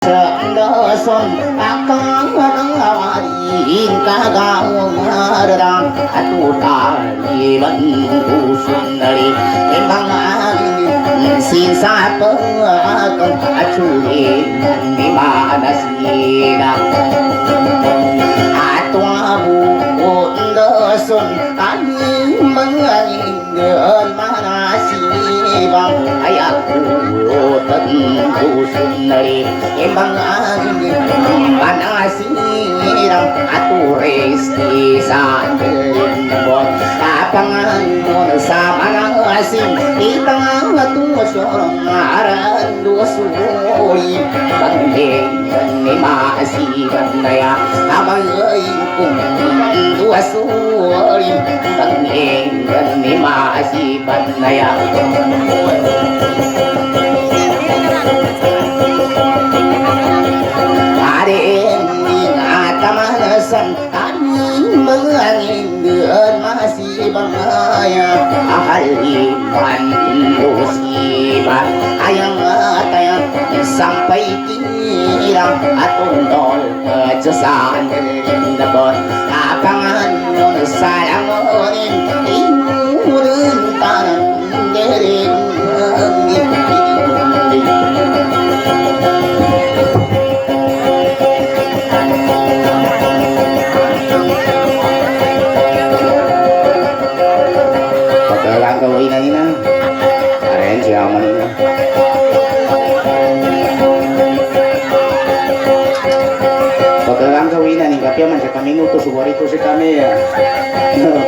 Sendoson akang ngawarin kagawang haradang atutali bantusun dari emang sisa pengakang acurin di mana sidang atwa bundoson kami mengalingkan mana sibang ayaku tentusun dari emang panasirang atures di sandelin bot kapangan mo sa manasing itang atusorong aran dusuri banding ni masigan na ya abay kung dusuri banding ni masigan na ya Kamalasan kami mengalingkan masih bangaya ahaliman musibah ayang atayang sampai tirang atundol kecesan dabon kapangan sayang orin imurun tanang dereng Ina Aren siya manina pagkalang kawinan ng kapya man sa minuto suwarito si kami ya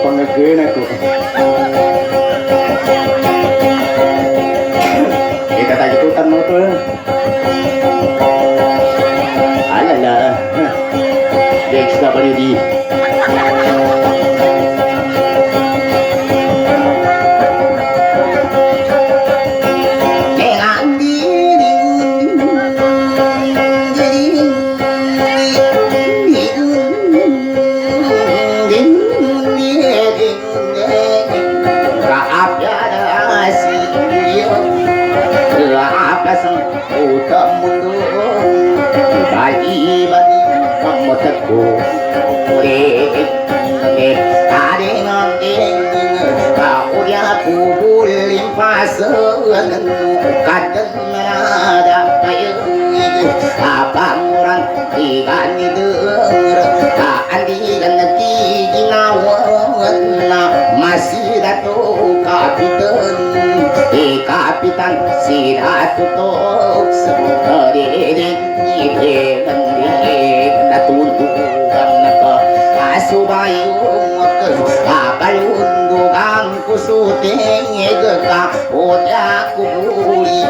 pangagin ako ikatagitutan mo to alala DXWD kadang ada kayu abang orang ikan itu keadilan tinggi nawan masih datu kapitan si datu tok sebagai ini natundukan ke asubayung balun bukan kusuteng ka oda kubuli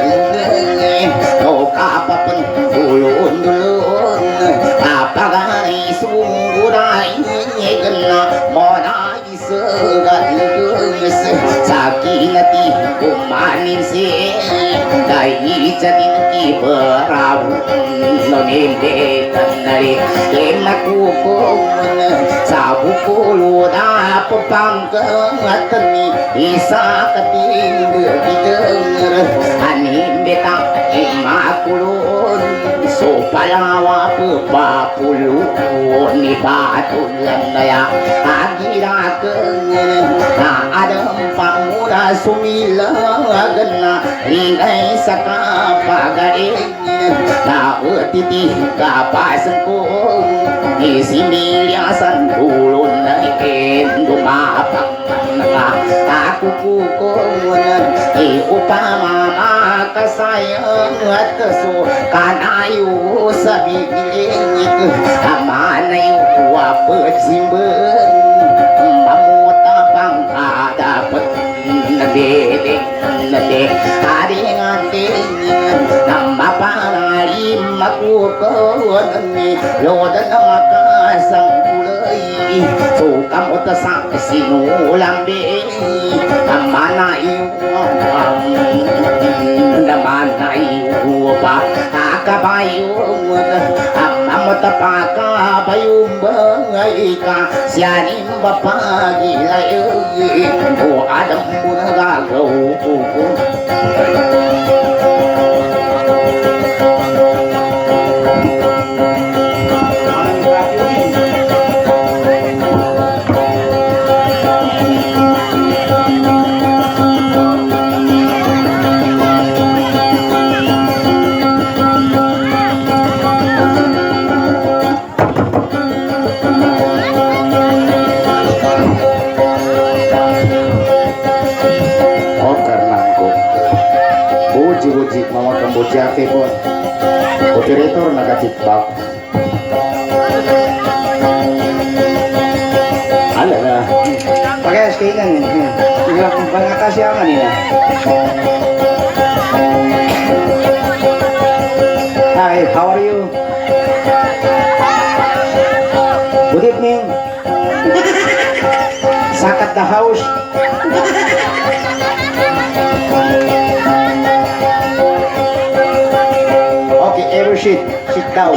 no kapapan dulun apagani sunggurai gena mona isagat geus sakinati kumanin se dai jadin ki barabu no nembe tanari emaku sabu kulu da pangkeatni isa kating begidenger anim betang imakulun so palawa pepapulu ni patulan daya agirakeun na adem pamura sumila gena ringai sakapagare na utiti kapasengkung isi miliasan dulun na dumapang aku kukungan upama makasayang at kaso kanayo sa bigling amanayo wapet simbang mamutabang dapat nabiling nade haring-haring nang mapanalim makukunan ni lodan na makasang kulay suka mo ta sa sinulang di namana iyo pa akabayong amamot pakabayong bangay ka siyanin bapagilay o adam mo na gagaw operator naka-tikbak. Ala na. Pagayas kayo lang. Pangatasya kanina. Hi, how are you? Good evening. Sakat the house. Okay, every sit down.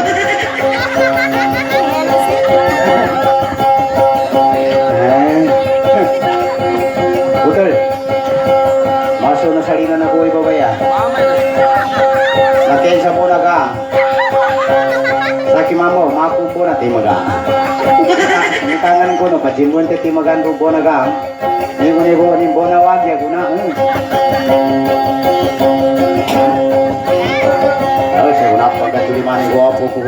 Betul. Masuk na salina na buhay babaya. Natin sa muna ka. Saki mamo, makupo na timaga. Tangan ko no, pajimon te timagan rubo na ka. Nibo ni bona wagya guna. Ay, sa guna pagkatuliman ko apo ko.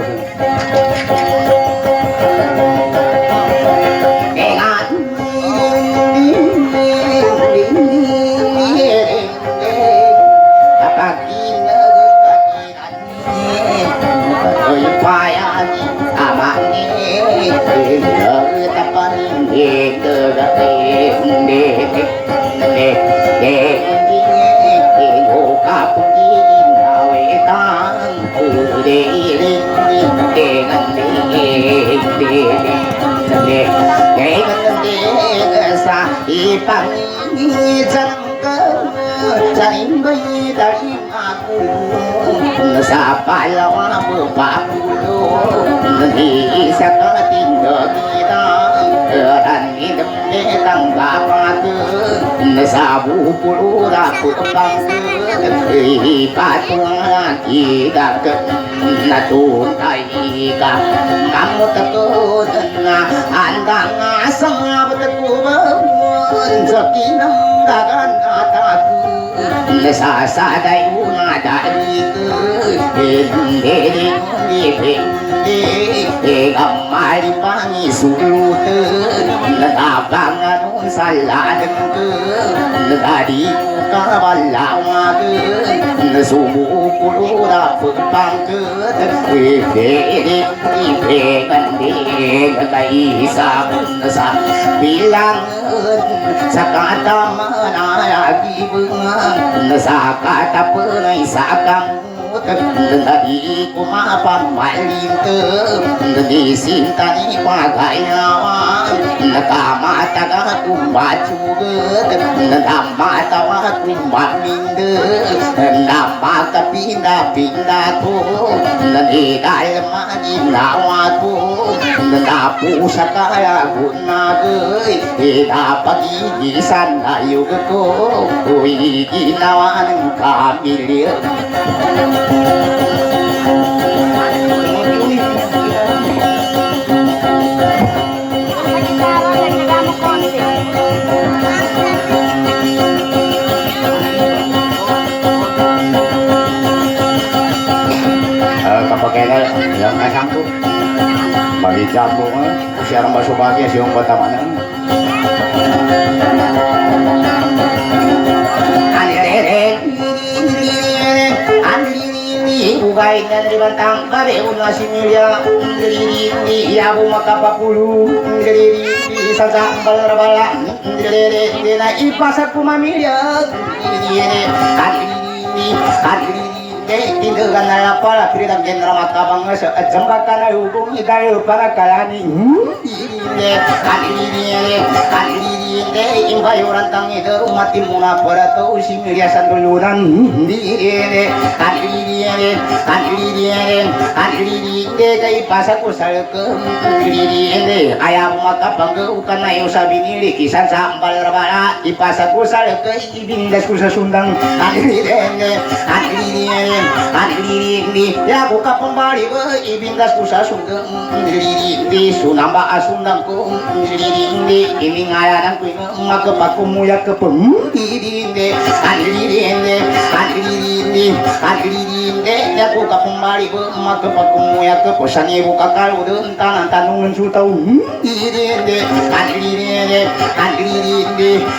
sa palawa mo papulo di sa katindagitan ranin netang kapatu sa bupulo raputang ipatuan kita natuntay ka kamu takut na andang asang betul sa kinanggagan ataku sasaday una dari hindi gamay pangi suluten nagabangan nun sa ladang nagadi kabalawag sumupulo na pagpangkat ipekandig kaisa sa bilangan sa kataman agibungan sa katapunay sa kamot nadi kumapamaling nadi sinta ni pagayawan nakamataga kumbacugat namatawa kumbamindet namakapinda-pinda ko nadi dalmani ko napusa kaya gunagay napagigisan na yung ko uy ginawa ng pamilya. Kapag yang kasang ko bagi jago siarang basubagi siyong batamanan Ugay na ribantang bareun na similya Ndiri yabu makapapulu Ndiri sa sambal rabala Ndiri na ipasak kumamilya Ndiri tindagan na pala piritang gendra makabang sa jambakan na hubung ikayo para kalani imbayuran tang ito umatin muna para to similya sandulunan kay pasak ko sa ayaw makapanggukan na yung sabi nili kisan sa ambal rabala ipasak ko sa ibindas ko sa sundang Andiri ya buka pembali ibindas ku sa sundang Andiri sunamba asundang ku Andiri ini ngayaran ku magkapakumuya ka po Andiri ya buka pembali magkapakumuya ka po sani buka kaludun tanan tanungan sutaw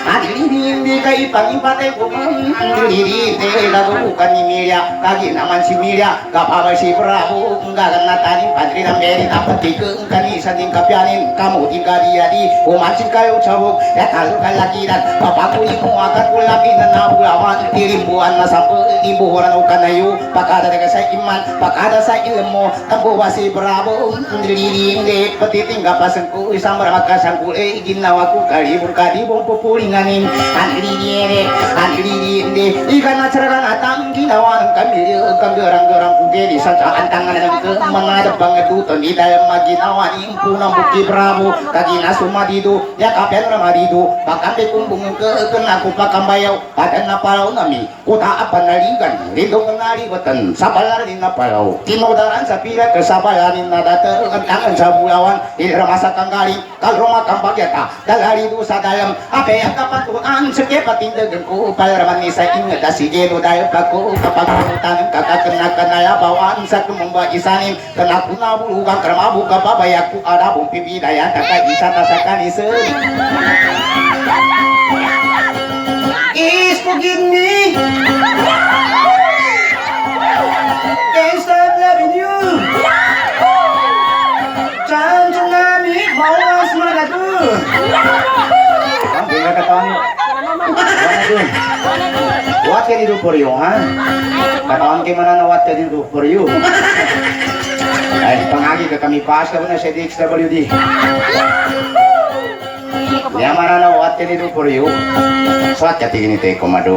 Andiri kay pangipatay ko Andiri lagu bukan ni Mirya kagi naman si Milya kapaba si Prabu enggak kena tani padri namberi dapat tikeng kanisa ting kapianin kamu tinggal dia di umancing kayu cabuk ya kalau kalakiran bapakku ibu akan kulabi na nabulawan tirimbuan na sampai ibu orang ukanayu pakada dengan saya iman pakada saya ilmu tempuh wasi Prabu diriring de petiting kapasengku sambar makasangku ginawaku kalibur kalibur pupulinganin andiriring de ikan acara natang ginawan kami gerang-gerang kuge di sacaan tangan dan ke mengadap bangedutan di dalam maginawan impunang buki Prabu kagina sumadidu ya kapian ramadidu pakambe kumbung ke kenaku pakambayau pada napalau nami kuta apa naligan lindung nari weten sabalar di napalau tinodaran sapira ke sabalarin nadater angan sabulawan di ramasa kanggali kal rumah kampageta dalari dosa dalam apa yang kapan tuan sekepat indegengku palraman nisa ingat asigeno dahil paku kapag kakak kena kanaya bawaan sa kumumba isanin kena kuna bulugang kramabu kababayaku ada bumpi bidaya kakak isa tasakan isun is forgive me can't stop loving you jangan tsunami bawa semangat tuh tinggal ketahuan what can you do for you, ha? Kataon gimana na what can you do for you? Ay, pangagi ka kami paas ka na sa DXWD. Yang mana na what can you do for you? Swat ka tigin ito komado.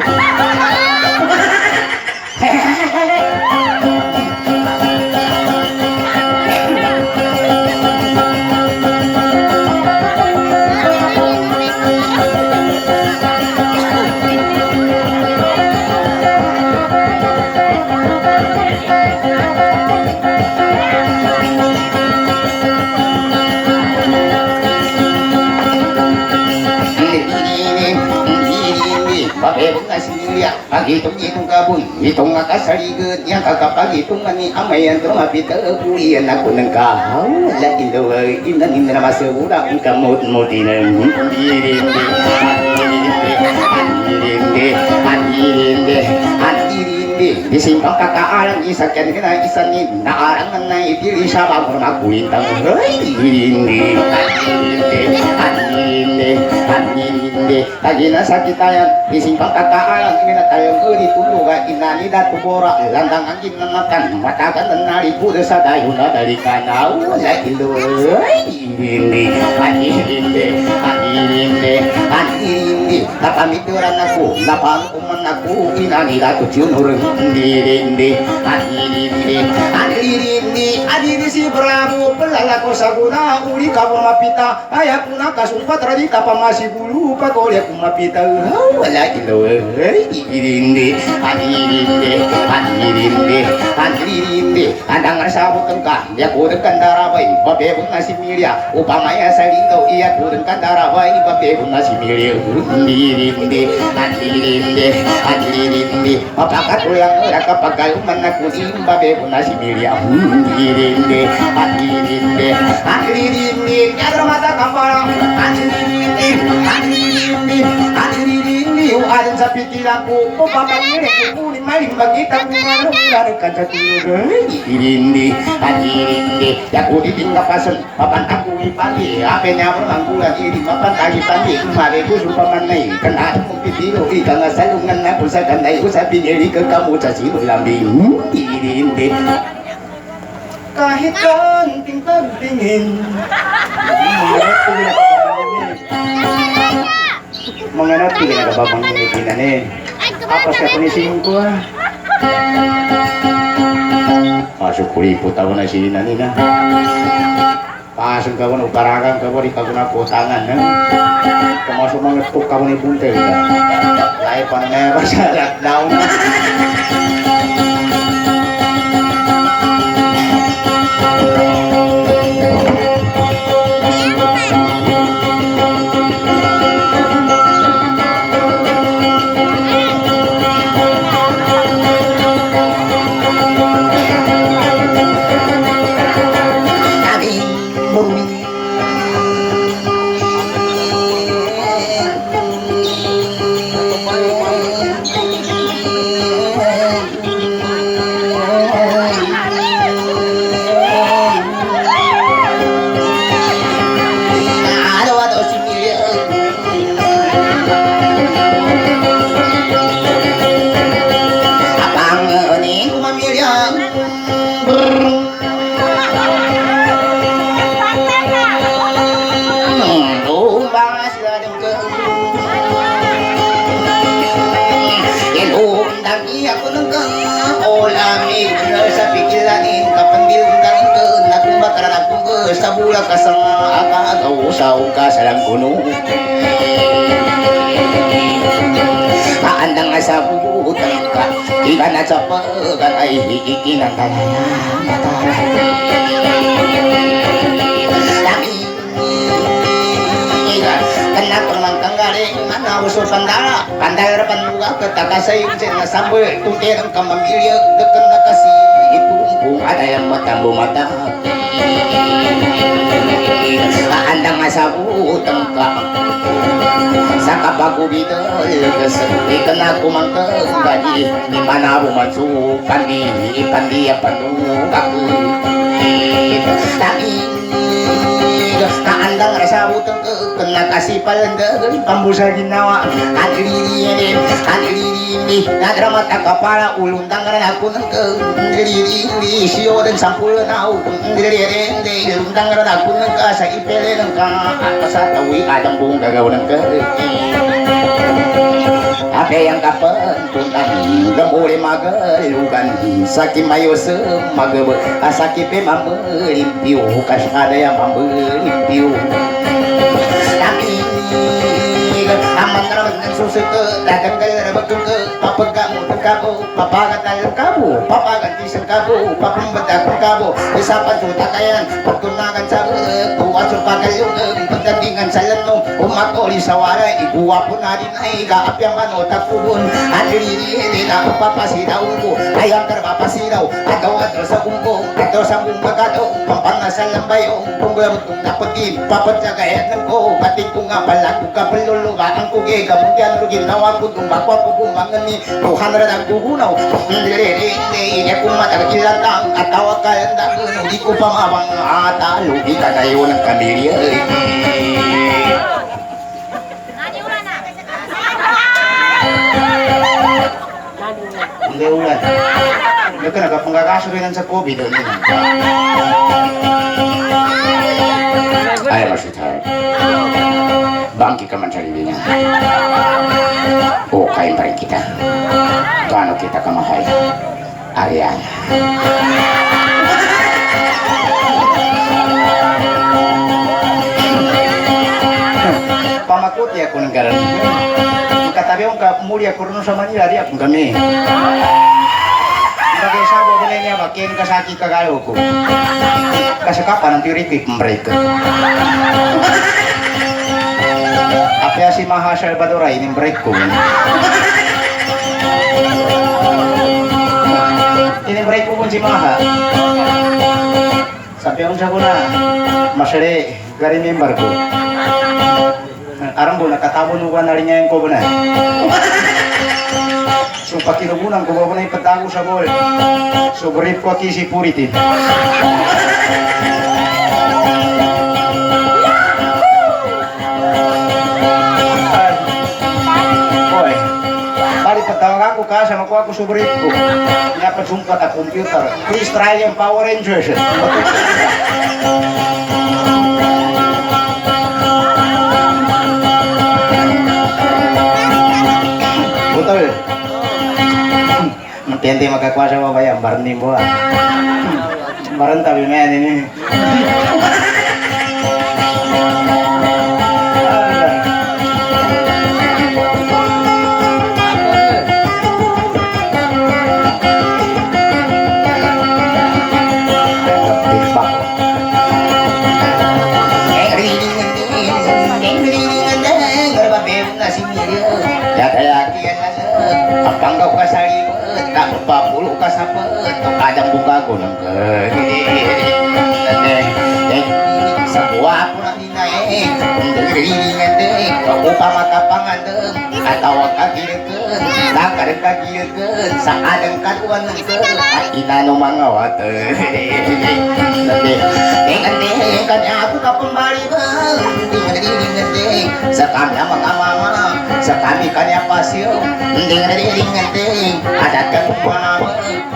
Pagitong kabun, itong akasaligot yang kakapagitong ani amayan trumapita kulian aku ng kahaw lakin daw inanin na masura ang kamot-motin ng andirinde disimpang kakaalang isa kaya na isa ni naarangan na ipili siya bago makulitang andirinde lagi nasa kita yan disimpang kakaalang ini na tayong uli tuluga inani dat tubora landang angin nangatan matakan dan naripu desa dayo na dari kanaw lagi andirinde napamituran ako napangkuman ako inani dat tujuan orang andirinde adiri si Prabu pelalako saguna uli kamu mapita ayah kuna kasumpat radita pamasi bulu pakoli aku mapita wala ilo andirinde andang sabut tengkah dia kudenkan darabay babebun nasi milya upamaya salindo iya kudenkan darabay babebun nasi milya andirinde apakat ulang raka pagayuman na kusim babebun nasi milya andirinde kadro mata kamparang andirinde adan sa pikiranku papapangire kukunin maling bagita kung ano kung kacatulog andirinde yaku ditingkapasan papan aku ipali apenya bermangkulan ini papan kaki pandi mariku supamanay kena kumpitiro ika nga salungan na pusa kanay usapi ngeri ke kamu casi lambing andirinde kahit konting pagtingin mengenat tingin na kababang nilipinanin apa sa kunising ko masuk kulipot ako na sinanina pasang ka mo uparagang ka mo di ka na kutangan kamasok mga tuk ka mo ni puntel lahi pa na nga sa lockdown kasang agagaw sa kasalang kuno kaandang sa butan ka ikan at sa pagkat ay hikikinan talaya kena pernah tanggaling mana usul pandara pandara panduga ketakasay na sambal tungkirang kamamilya deken nakasih ipungkung ada yang mata andang asabu tengka saka bagu bidol kesepi kena kumangkeng gaji di mana rumah sukan di pandia panduga tapi kaandang rasa buteng kena kasih palendeng pambusa ginawa adiri nadramat akapara ulun tangan aku nengkeng diri sio dan sampul nau diri ulun tangan aku nengka sa ipele nengka sa tawi adang bung gagaw nengke apa yang kapentungan gemuli magalugan sakit mayo semagabe asaki pe mambelimpiu kas ada yang mambelimpiu tapi aman ramen susu ke dagang ke betul ke papa kamu kamu papa kata kamu papa ganti sengkabu papa membedak kamu isapan suta kayan pergunakan sabe kuat pakai juga pertandingan saleno umat oli sawara ibu apun hari naik ka api yang mano takubun adiri ini na papa sida umbu ayam terbapa sidau atau sa umbu atau sambung pagado pampangasal lambayong punggabutung dapetin papa jaga ko pati ko nga pala ka pelulu ang kuge kemudian lu ginawa ko tumbakwa ko mangani Tuhan rada kugunaw ini aku mata kilantang atawa kalendang di ko pamabang atalo di kadayo ng kamilya hindi ulan ito nagkapanggakasulinan sa COVID ay masih tayo bangki ka man sa libinya o kain pa rin kita gaano kita kamahal Ariana pamakuti ako ng garan katabi akong kamuli ako rin sa Manila di akong kami bagay sabo ba niya bakin kasaki kagayo ko kasi kapan ang tirik mereka apa si Maha Salvador ini break ko ini break ko pun si Maha sampai unsa ko na masere gari member ko arang bo nakatabon ko na rin niya yung ko na so pakinubunan ko ba na ipatago sa bol so brief ko aki si Puritin patawag ako ka sa makuha ko subrit ko napasumpat ang computer please try yung Power Rangers betul nanti makakuha sa mabayang barni mo baran tabi mayan ini panggaw ka sa libet, papulo ka sa pet, kadang buka ko ng sa buwa ko na ninae, kung dirilingan din, upang makapangandam, atawag ka gilagkan, nakar ka gilagkan, sa adang katuan ng at inano mga water. Tingnan kanya ako kapambali ba, dirilingan din, sa kami mga mama, sa kami kanya pasyo, dirilingan din, adat ka kumama,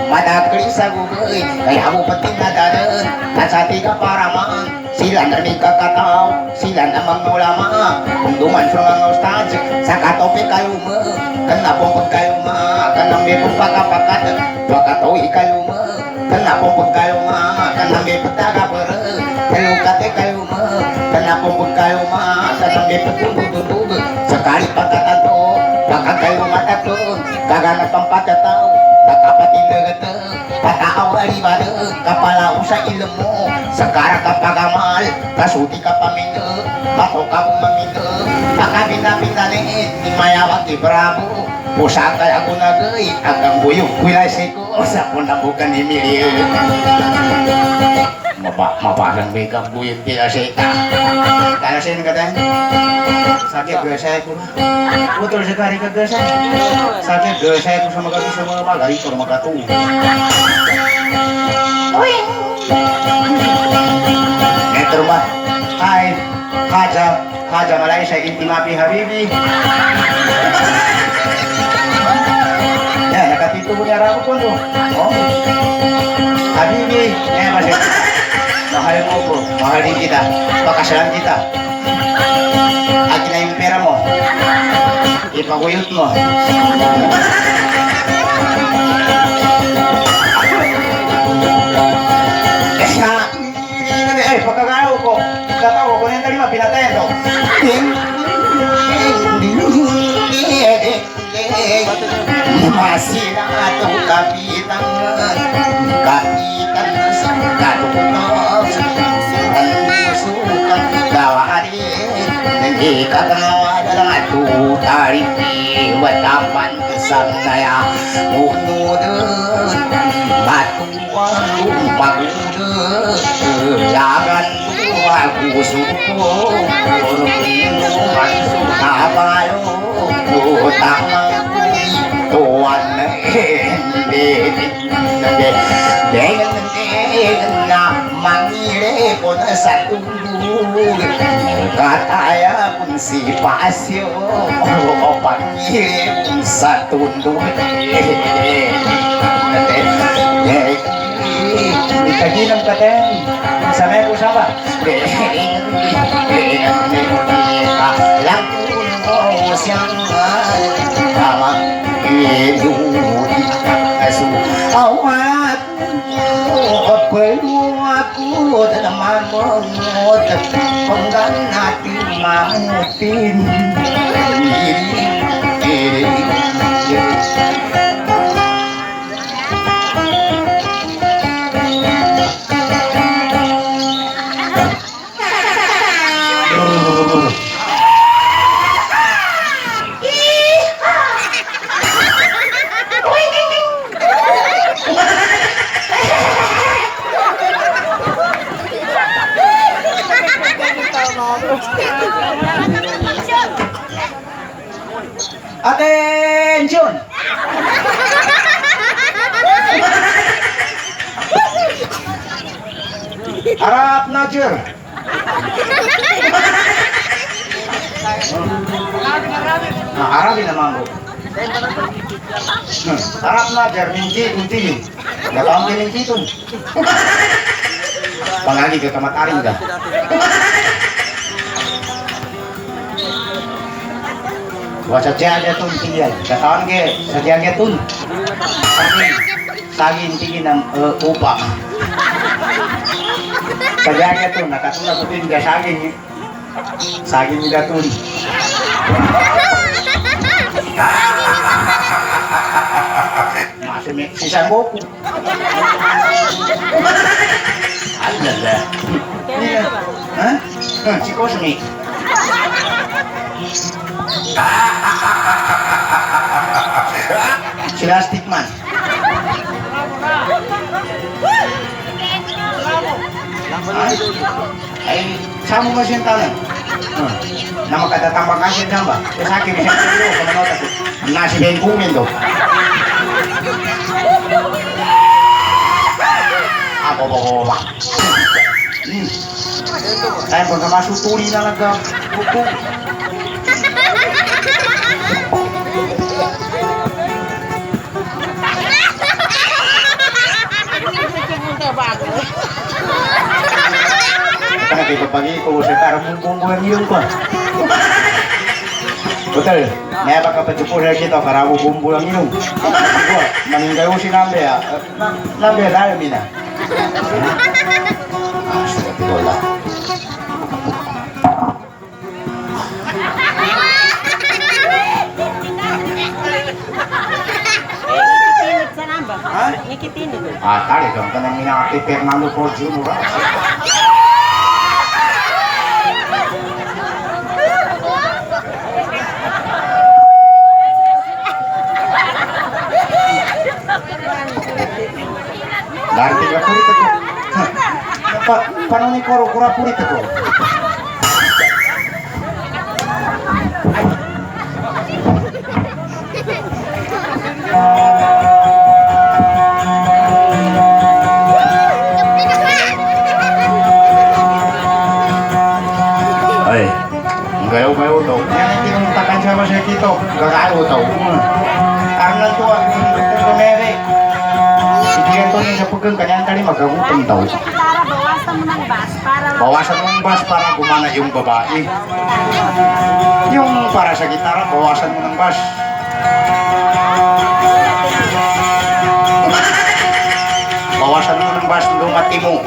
madakli sa gugay, kaya mo pati nadaran, at sa tiga paraman, sila na may kakataw, sila na mga ulama, kung duman sa mga ustad, sa katope kayo mo, kanapong kayo ma, kanang may pagpakapakat, pakataw ikayo mo, kanapong kayo ma, kanang may pagkakapara, kate kayo kenapa kayo tanang dipetutututut sekali pagkatato bakal kayo matatun kagana pampatataw nakapatindagata pataawari bada kapala usa ilmu sekarang kapagamal kasuti kapamito bako ka mamito pakabinapindanin ni mayawag di bravo pusakay ako nagay agang buyog kulay siko sa punabukan ni Miriam mapasang may kabuyog di asita kaya siya nagatan sakit gasay ko putol sekali ka gasay sakit gasay ko sa mga magari ko magatuwa ito ba ay Haja Malaysia intimapi habibi ya nakatito mo niya rago po oh habibi masih mahal mo po mahalin kita pakasalan kita akin na yung pera mo ipaguyot mo pagkagalaw ko katawa ko na yung talima pinatayan to masih na itong kapitan kaitan sa katutok sukan gawari hindi kagawa na lang at tutarin watapan isang naya unudun batuan pagudun jangan aku suko kabayo utang tuan na mangire pun satu kataya pun si pasyo pangire pun satu itaginang kateng samay ko sama lang mo siyang tamang inuli asu awat perlu aku teman mengut penggan hati mamutin Attention! Harap Najer. Harapin naman mo. Harap Najer, minti, kunti. Gapang minti ito. Pangagi ka kamataring ka. Wasa jaga tun tinggal, katawan ke sajaga tun. Sagin tingin ng upa. Sajaga tun, nakatuna ko din ka sagin. Sagin nila tun. Masih sisa buku. Alala. Hah? Si Kosmi. Sila Stickman. Ay, sama mo siyang tanong. Na magkatatambang ka siya dyan ba? Sa akin, siya tulo, kamanot ako. Nasi Ben Kumin do. Ako. Tayo pagkamasutuli na nagka-bukong. Karena kita pagi ko sekarang bumbu yang ko. Betul. May baka pajupo na kita para bumbu yang ilong. Maninggayo si Nambe ya. Nambe dahil mina. Astagfirullah. Kali dong, kan yang minati Fernando Porcio murah. Dari 30 itu. Paano ni koro kura purit itu? Ay, gayaw-gayaw daw. Yan ang tinuntakan siya masya dito. Gagayaw daw. Karena to, ang kumere. Ibigyan to niya sa pagkang kanyang tali magagutong daw. Bawasan mo ng bus para Bawasan mo ng bus para gumana yung babae. Yung para sa gitara, bawasan mo ng bus. Bawasan mo ng bus, lumati mo.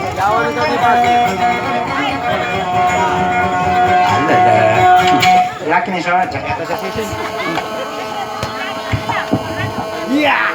Alala. Laki ni siya, jacket sa sisi. Yeah!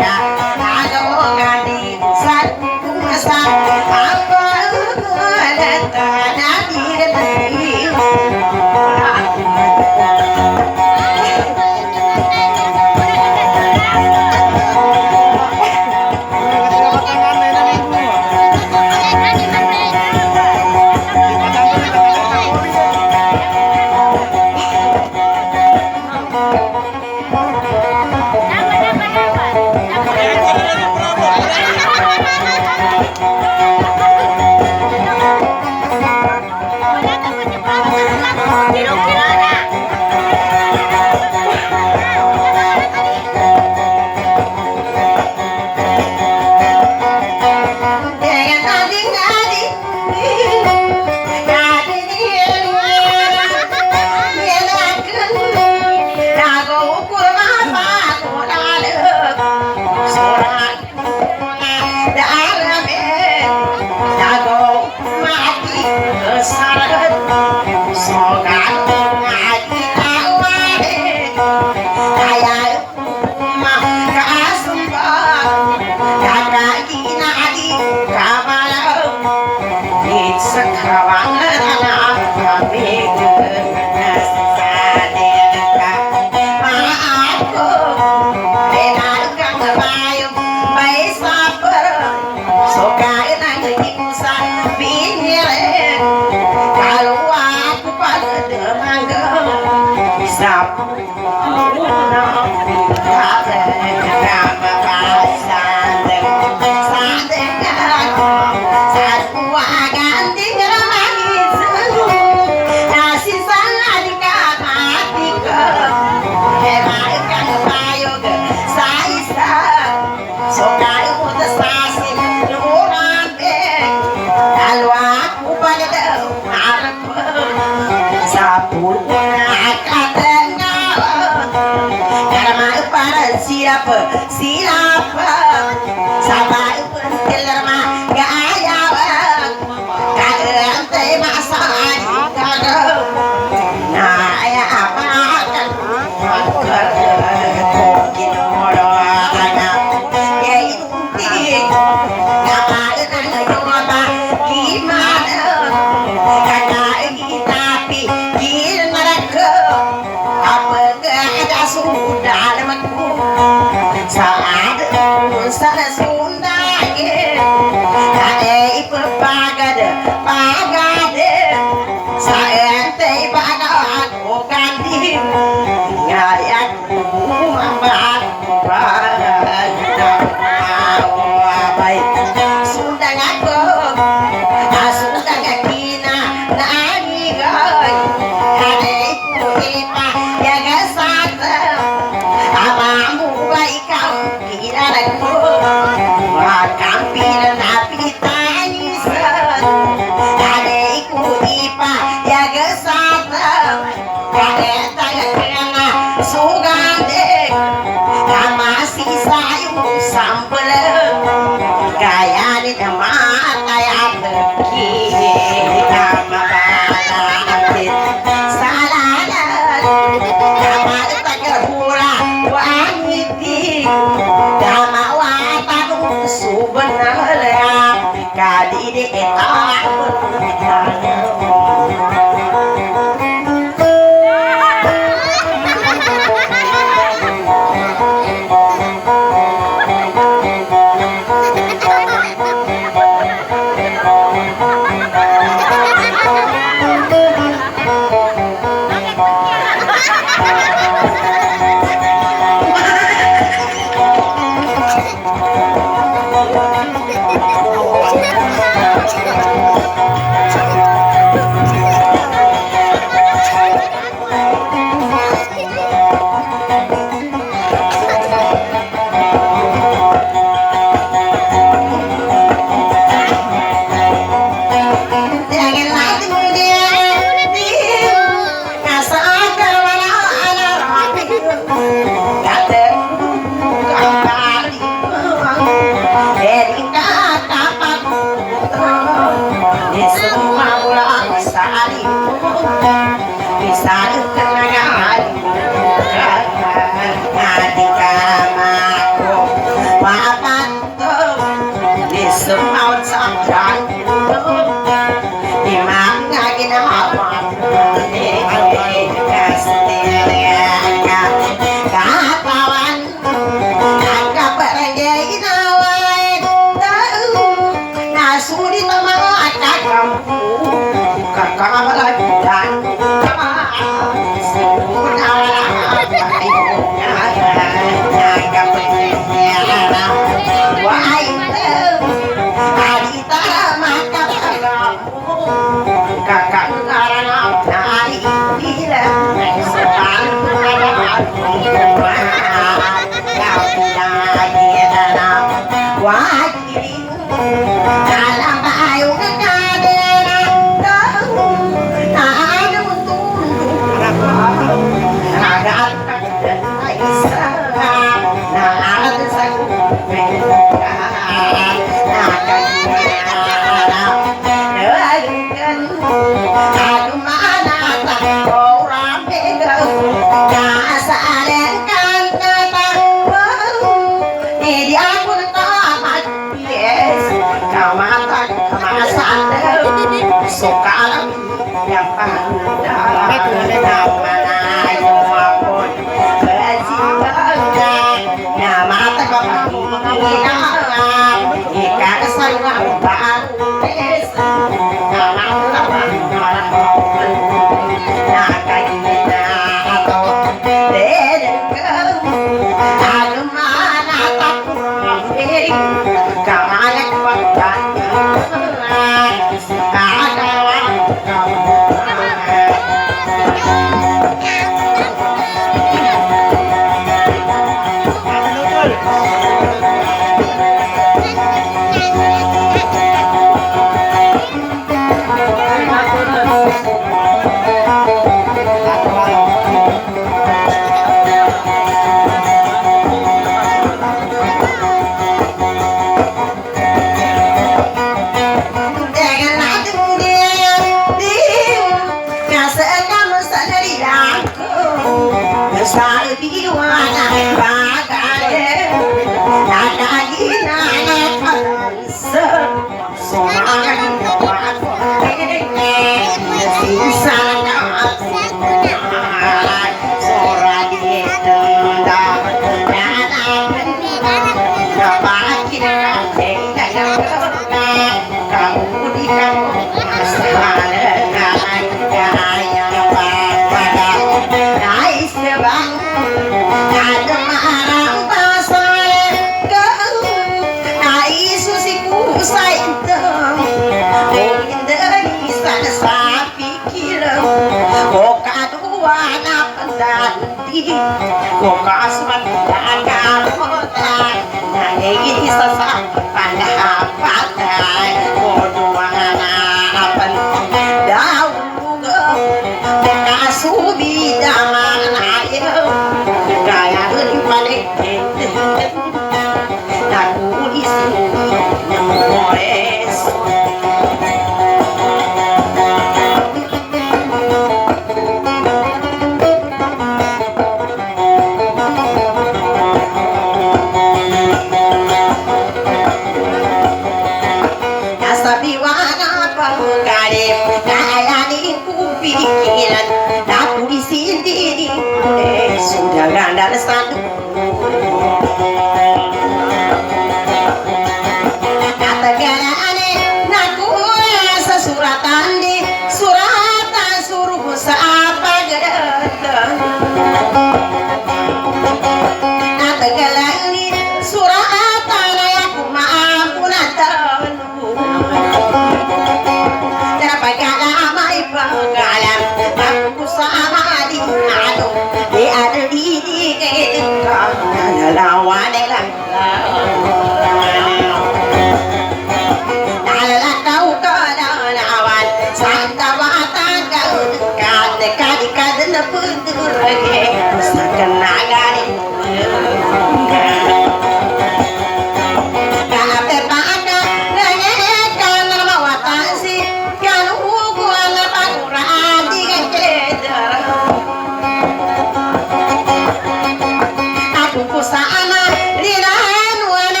Aku kusana lilan wana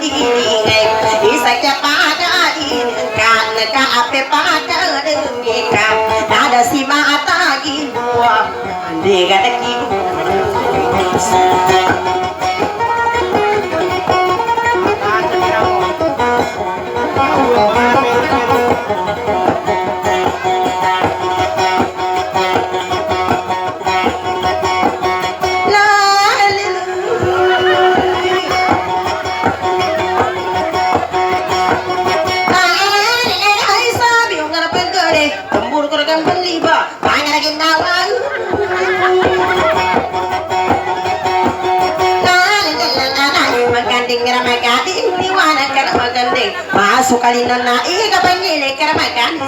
isa ka padain kan ka ape padain ka ada si matagi buah di gada ki masuk kali nana iga pangile karamakan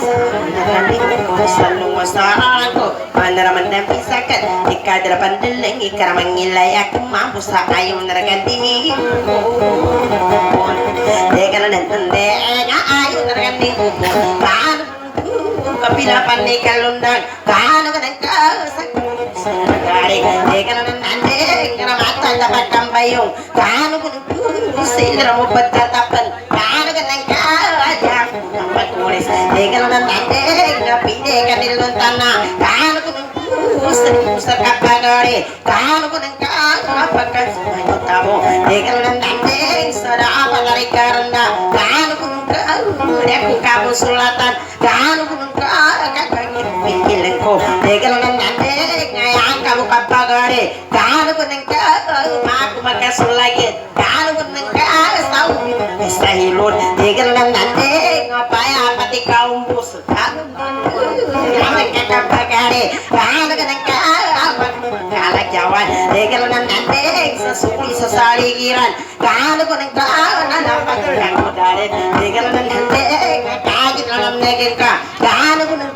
naganding ko sa lumasarang ko panaraman na pisakan ikadra pandilang ikaramangilay ako mampus sa ayong naraganding teka na nantande ayong naraganding paano kapilapan ni kalundang paano ka nang kasak teka na nantande karamatan dapat kambayong paano ko nang sila mo pagkatapan paano ka nang teka lang natin napili ka nilong tanah kano ko nang pusa kapagari kano ko nang kapagkasayot mo teka lang natin sa dapat narikaranda kano ko nang kamusulatan kano ko nang kakagpikilan ko teka lang natin ngayon kamu kapagari kano ko nang makakasulagin kano ko nang kasaw sa hilod teka lang natin ngapaya pati kaumbus kano kakapagari kano ka nang kalagyawan teka lang natin sa suli sa saligiran kano ko nang napagkakudari teka lang natin kagit lang ang negin ka kano ko nang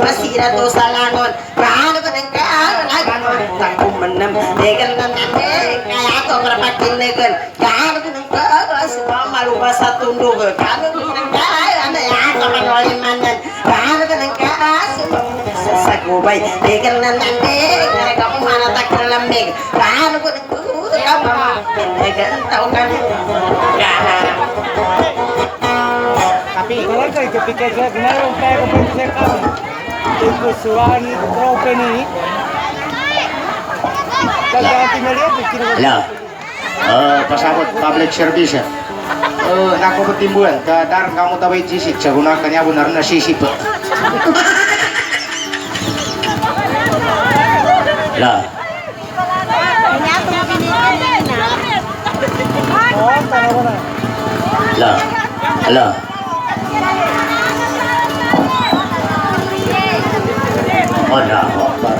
masira to sa langon kano ko nang takumanam teka lang natin kaya ako karapakinegan kano ko nang malupa sa tundog kano ko nang ano yan kamanolin manan kano ko nang sa gubay teka lang natin kaya ako manatak na lamig kano ko nang pinagan tao ka tapi kalau kita pikir kenapa kayak kepentingan kami itu suami trope ini kalau tinggal lihat bikin Halo. Pasabot public service. Nako betimbuan, kadar kamu tahu jisik, gunakannya benar na sisip. Lah. Lah. Halo. Allah Akbar.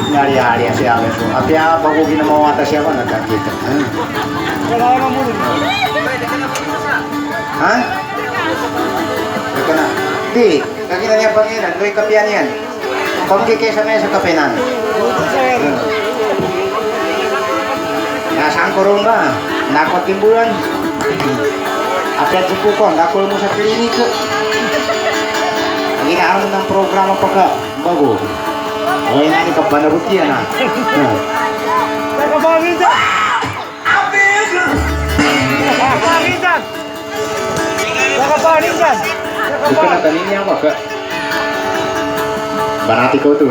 Nyari-hari siya ako. At ya, bago ginawa ata siya ko, nagkakita. kalau kamu Ha? Teka na. Di, kakita niya Panginoon, do'y kapiyan yan. Pagkikay sa mesa kapinan. Nasaan ko ron ba? Nakot timbulan. Apiat suku ko, nakul mo sa klinik. Ang inaarang ng programa pa ka, bago. O yun ang ikapanabot yan ha. Nakabangin dyan! Nakabangin dyan! Nakabangin dyan! Ito na tanin ako ka. Barati ko ito.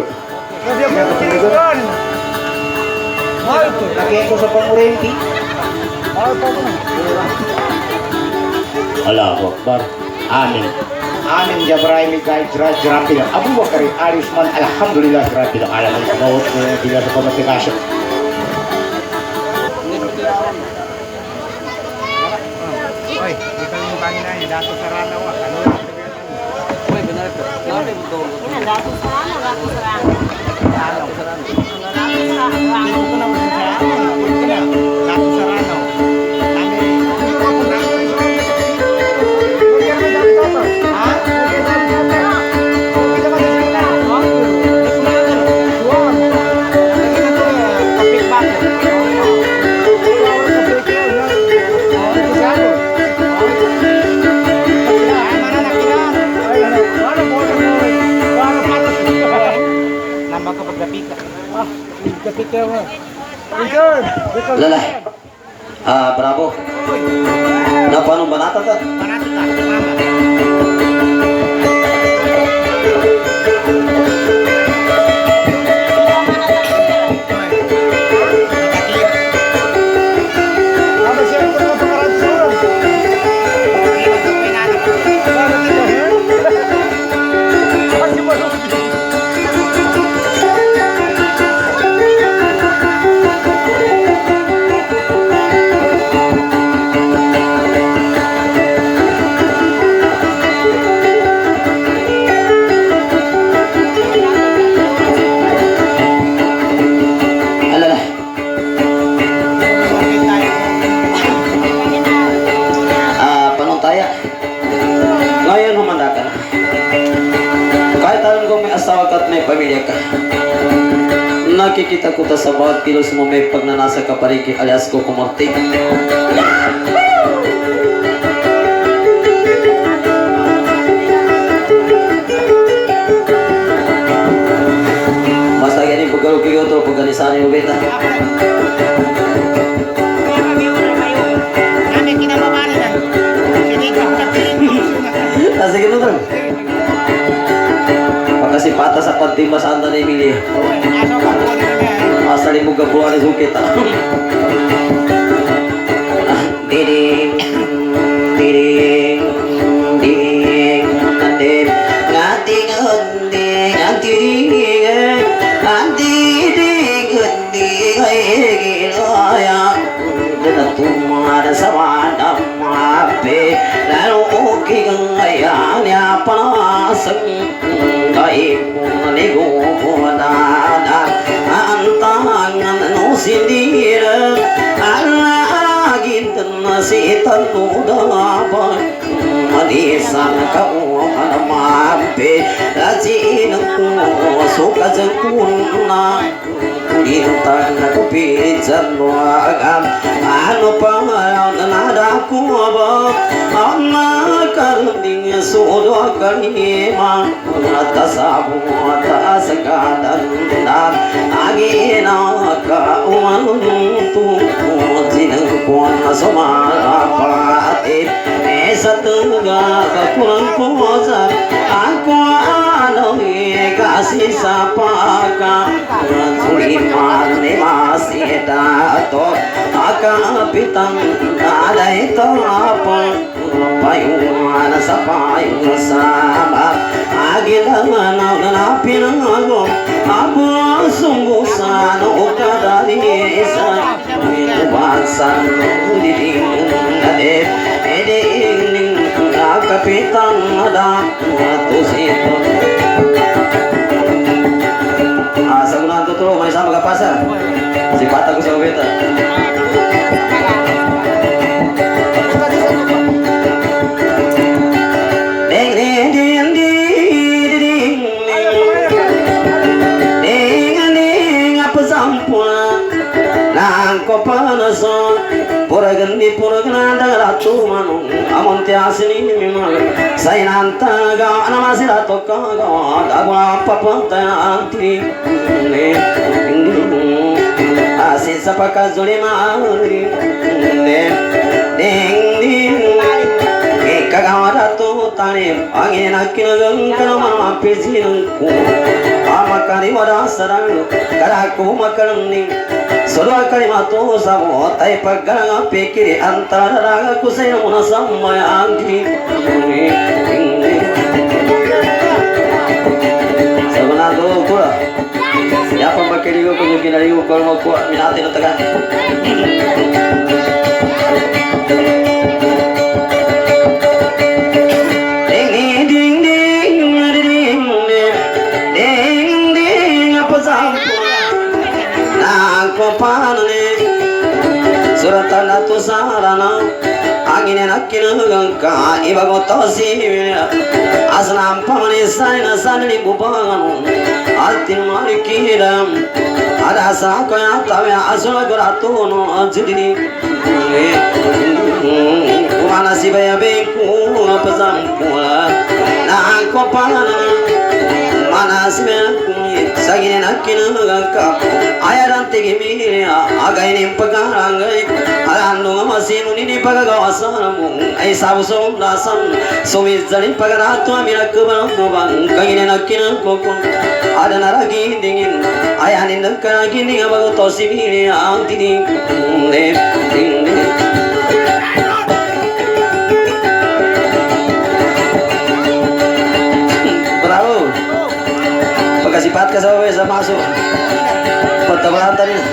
Dia bertiruan. Mahal tu. Lagi ko sa pangurenti. Mahal pa mo. Allahu Akbar. Amin. Amin jabrai mi guys rabbil Abu Bakar Arisman alhamdulillah rabbil alamin. Maut bila sa pamatikasya. Oi, kita yung Panginoon ni Dato Sarana wa. Ano? Oi, benar ka. Nabi mo to. Dato Sarana. Ano? Dato Sarana. Ito na mo siya. Ito na. Dato Sarana. Lelah. Bravo. Na paano banata ta? Mana tuh tak? Mama. Apa sih yang perlu perkara suruh? Ini tuh pengen. Mana tuh? Masih baru. Alalah. Panutaya. Ngayon humandakan. Kahit anong kung may asawa ka at may pamilya ka, nakikita ko ta sa bawat kilos mo may pagnanasa ka pariki alias ko kumorting. Basta ganyan pagkalog kayo ito, pagkanisan yung beta. Kami kinababaan na. Sini ko kapiling mo. Nasa ganun ito. Pagkasipata sa pantimba sa anda na Emilia. Aso ka po na. Asa rin mo gabuhan ni Sukit. Diding, diding, diding, diding, ngating hunding, antiring, antiring, hunding, ay ginaya, tumada sa manang mape, lalo okay kang ayan, yapanasang, ay punaligo ko na, antangan no sindira, alagin na si tanudabay, manisan ka o mape, lasin ko, suka sa kuna, kulintan na kupit sa luwagan, ano pa nada ko ba, ang nakaranding sudo kanima, natasabo at sa kadandan, agina ka umanunto, sinagpuan na sumarapatid, sa tuga kapulang pusa, ako ano kasi sa pagka, suliman ni masitato, akapitang nada ito apa, payungan sa payung sama, agilang na pinangago, ako sunggusan o kadarisa, inubasan diding nadip, eding kapitang ada tusito. Sa gunahan tuturo, may sama kapasa. Si Pata ko sa ubita. Ding ding ding ding ding ding ding apa sampuna nang kopanason puragandi puraganda ratu manu amonte asini mimag sainanta ga namasira tokka ga dagwa papanta anti asin sapaka zuri mari ding ding kagawarato tane angin akinagang kanama pezirangku amakari warasarang karaku makarni Solo kalimato samo tay paggarang pikiri antara raga kusay na muna samay angki Sabanado kura Yapa makirigo ko yung kinarigo ko magkuha minati na taga Ding ding ding ding ding ding apa sampo Nagpapanani suratan atau sarana angin nakin ka ibagoto simina asnam pamani saina sanni bubangan altin marikiram ada sakaya tawya asura garatuno anjini kumana sibaya beku apazam kula nagpapanani mana asmen sagine nakina magaka ayaran tegimi againi pagarangai aranu masinu ni pagaga asanamu ai sabusom dasam somi jali pagaratu amira kubang kubang kagine nakina kokon ada naragi dingin ayanin nakagi dingin abago tosimi ang tini le ding sifat ka sa wesa masuk pertebatan ini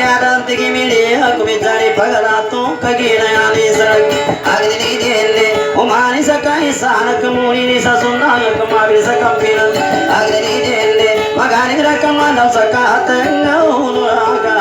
ada tinggi mili aku mencari pagarato kagina yani sarak agni dile umani sakai sana kemuni sasunda kemabil sakampilan agni dile magani rakamana sakateng unuraga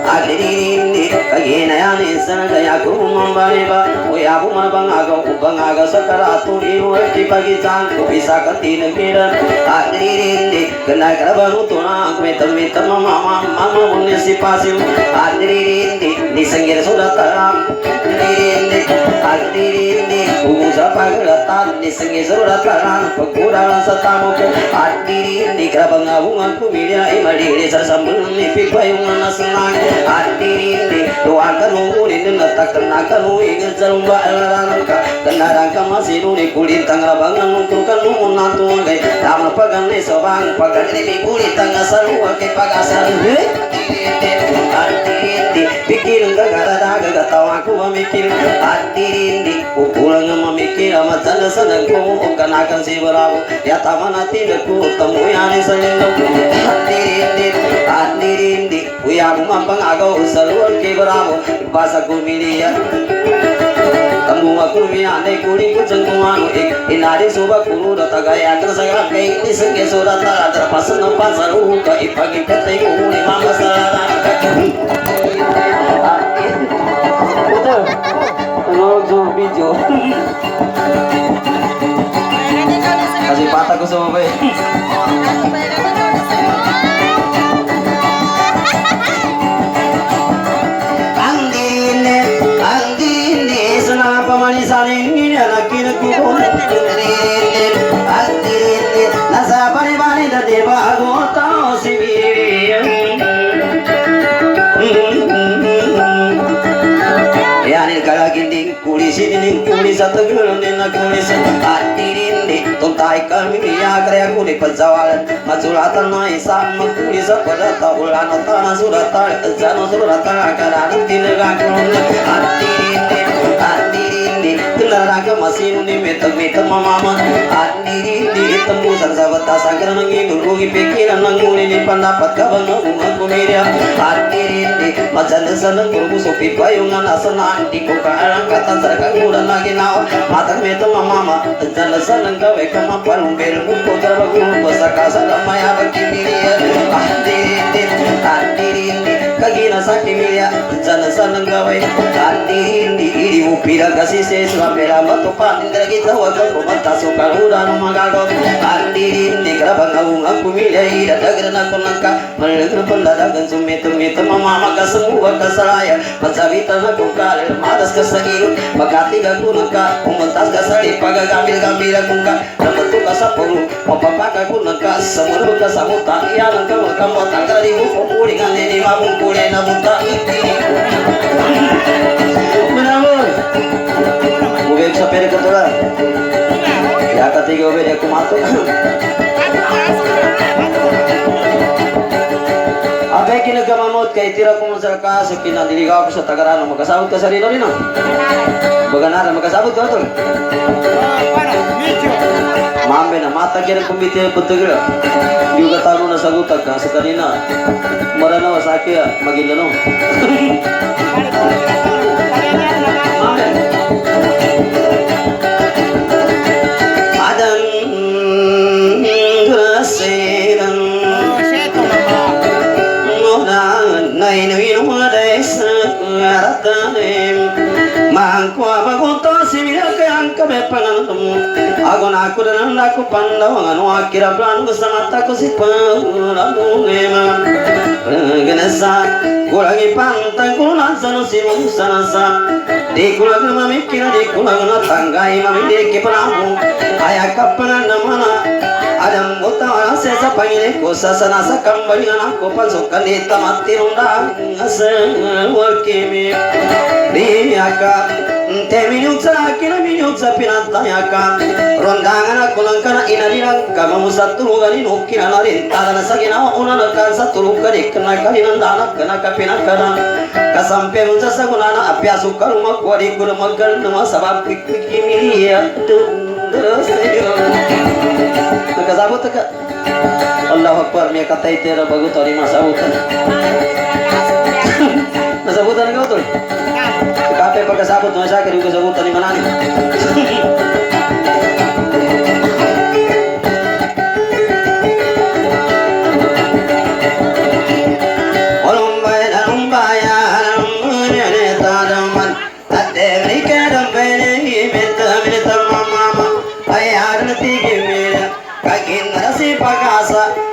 Agni kagina yani sana kaya kumambari ba uyabu manbangaga sakaratu iu pagi sangku bisa katin kira agni kena karabaru tuna metam mama munisi pasim agni di senggir sudah taram agni usa paglatan di senggir sudah taram pekuran satamu agni karabangabungan kumilia imadi sasambun ni pipayungan nasenang adiri doakan nurin natakan ingat zarumba elarangka kenarangka masih nuni kulit tangrabangan nungkurkan numun natu gai dama pagan ni sobang pagan ni kulit tangga sarua ke pagasan adiri pikir gara daga tawa aku memikir adiri ukulang memikir amat sana sana ku kanakan si berabu ya tamana tidakku temui ani selindung adiri uyabu mampang agau saluan ke berabu bahasa kumilia kamu aku miane kuring kucengkuan inari soba kuru data gaya tersagak ke ini sengke surat ada pasan pasar uka ipagi pete kuni mama salah betul kalau bijo kasih patah ku sama baik Pamanisanin ini anak kita kubur, nasa bani dari bago tahu sibiri. Ya ni kalau gini kulisi ini kulis atau gulung ni nak kulis, hadirin ni tuntai kami ya kerja kulit penjualan, maculatan naik sama kulis pada tahulan tanah sudah tak, jano sudah tak kerana tidak kulung hadirin kenaraga masih ni metam mama hadirin tembus sahabat tasangkar nangi nurungi pikiran nanguni ni pendapat kawan nungan kumiria hadirin macam sana kurbu sopi payungan asana di kuka kata serkan muda lagi nawa mata metam mama jana sana kawe kama palung beru kotor bagu pasaka maya bagi milia hadirin kagina sakit milia jana sana kawe hadirin iri upira kasih sesama pera matopan kita waktu komanta sukarudan magagot hadirin di kerabang aku milia ida dagerna konangka mereka pendadagan sumetu mama maka semua kesalaya macabita na kungkal madas kasagiru makati gakunangka umentas kasali pagagambil akungka nametu kasapuru papapaka kunangka semuru kasamuta iya nangka makamu tangkari kupuringan ini mabungkule na buta menamur ubek sapere ketura ya ketiga ubek aku matuk abe kini gamamot kay tira ko sa kaso kinandiligaw ko sa Tagarano makasabot ka sa rino baganara makasabot ka tol mambe na mata kira kumite putugira juga tamu na sagutak ka sa kanina marana wasaki magilano adan graseran mangkwa bagoto similaka angka bepangan agon aku dan aku pandang anu akhirah pelan bersama aku si pengalu memang genesa kulangi pantang kulan sanu si musanasa di kulang memikir di kulang tanggai memikir penamu ayah kapan mana ada mota sesa pangile kosa sanasa kembali dengan aku pasukan di tamat tirundang asal wakimi diaka teminu sakina minyu sapinatayaka rondangan aku langkana inadilang kamu satu gani nukina larin tanah sagina unana kan satu lukari kena kalinan dana kena kapinakana kasampe uncasa gunana apya suka rumah kuari guru magal nama sabab kikimi ya terus kasabut ka Allahu Akbar me kata itu ra bagus tori masabutan masabutan kau tuh kape pakai sabut masa kiri ke sabut tadi mana nih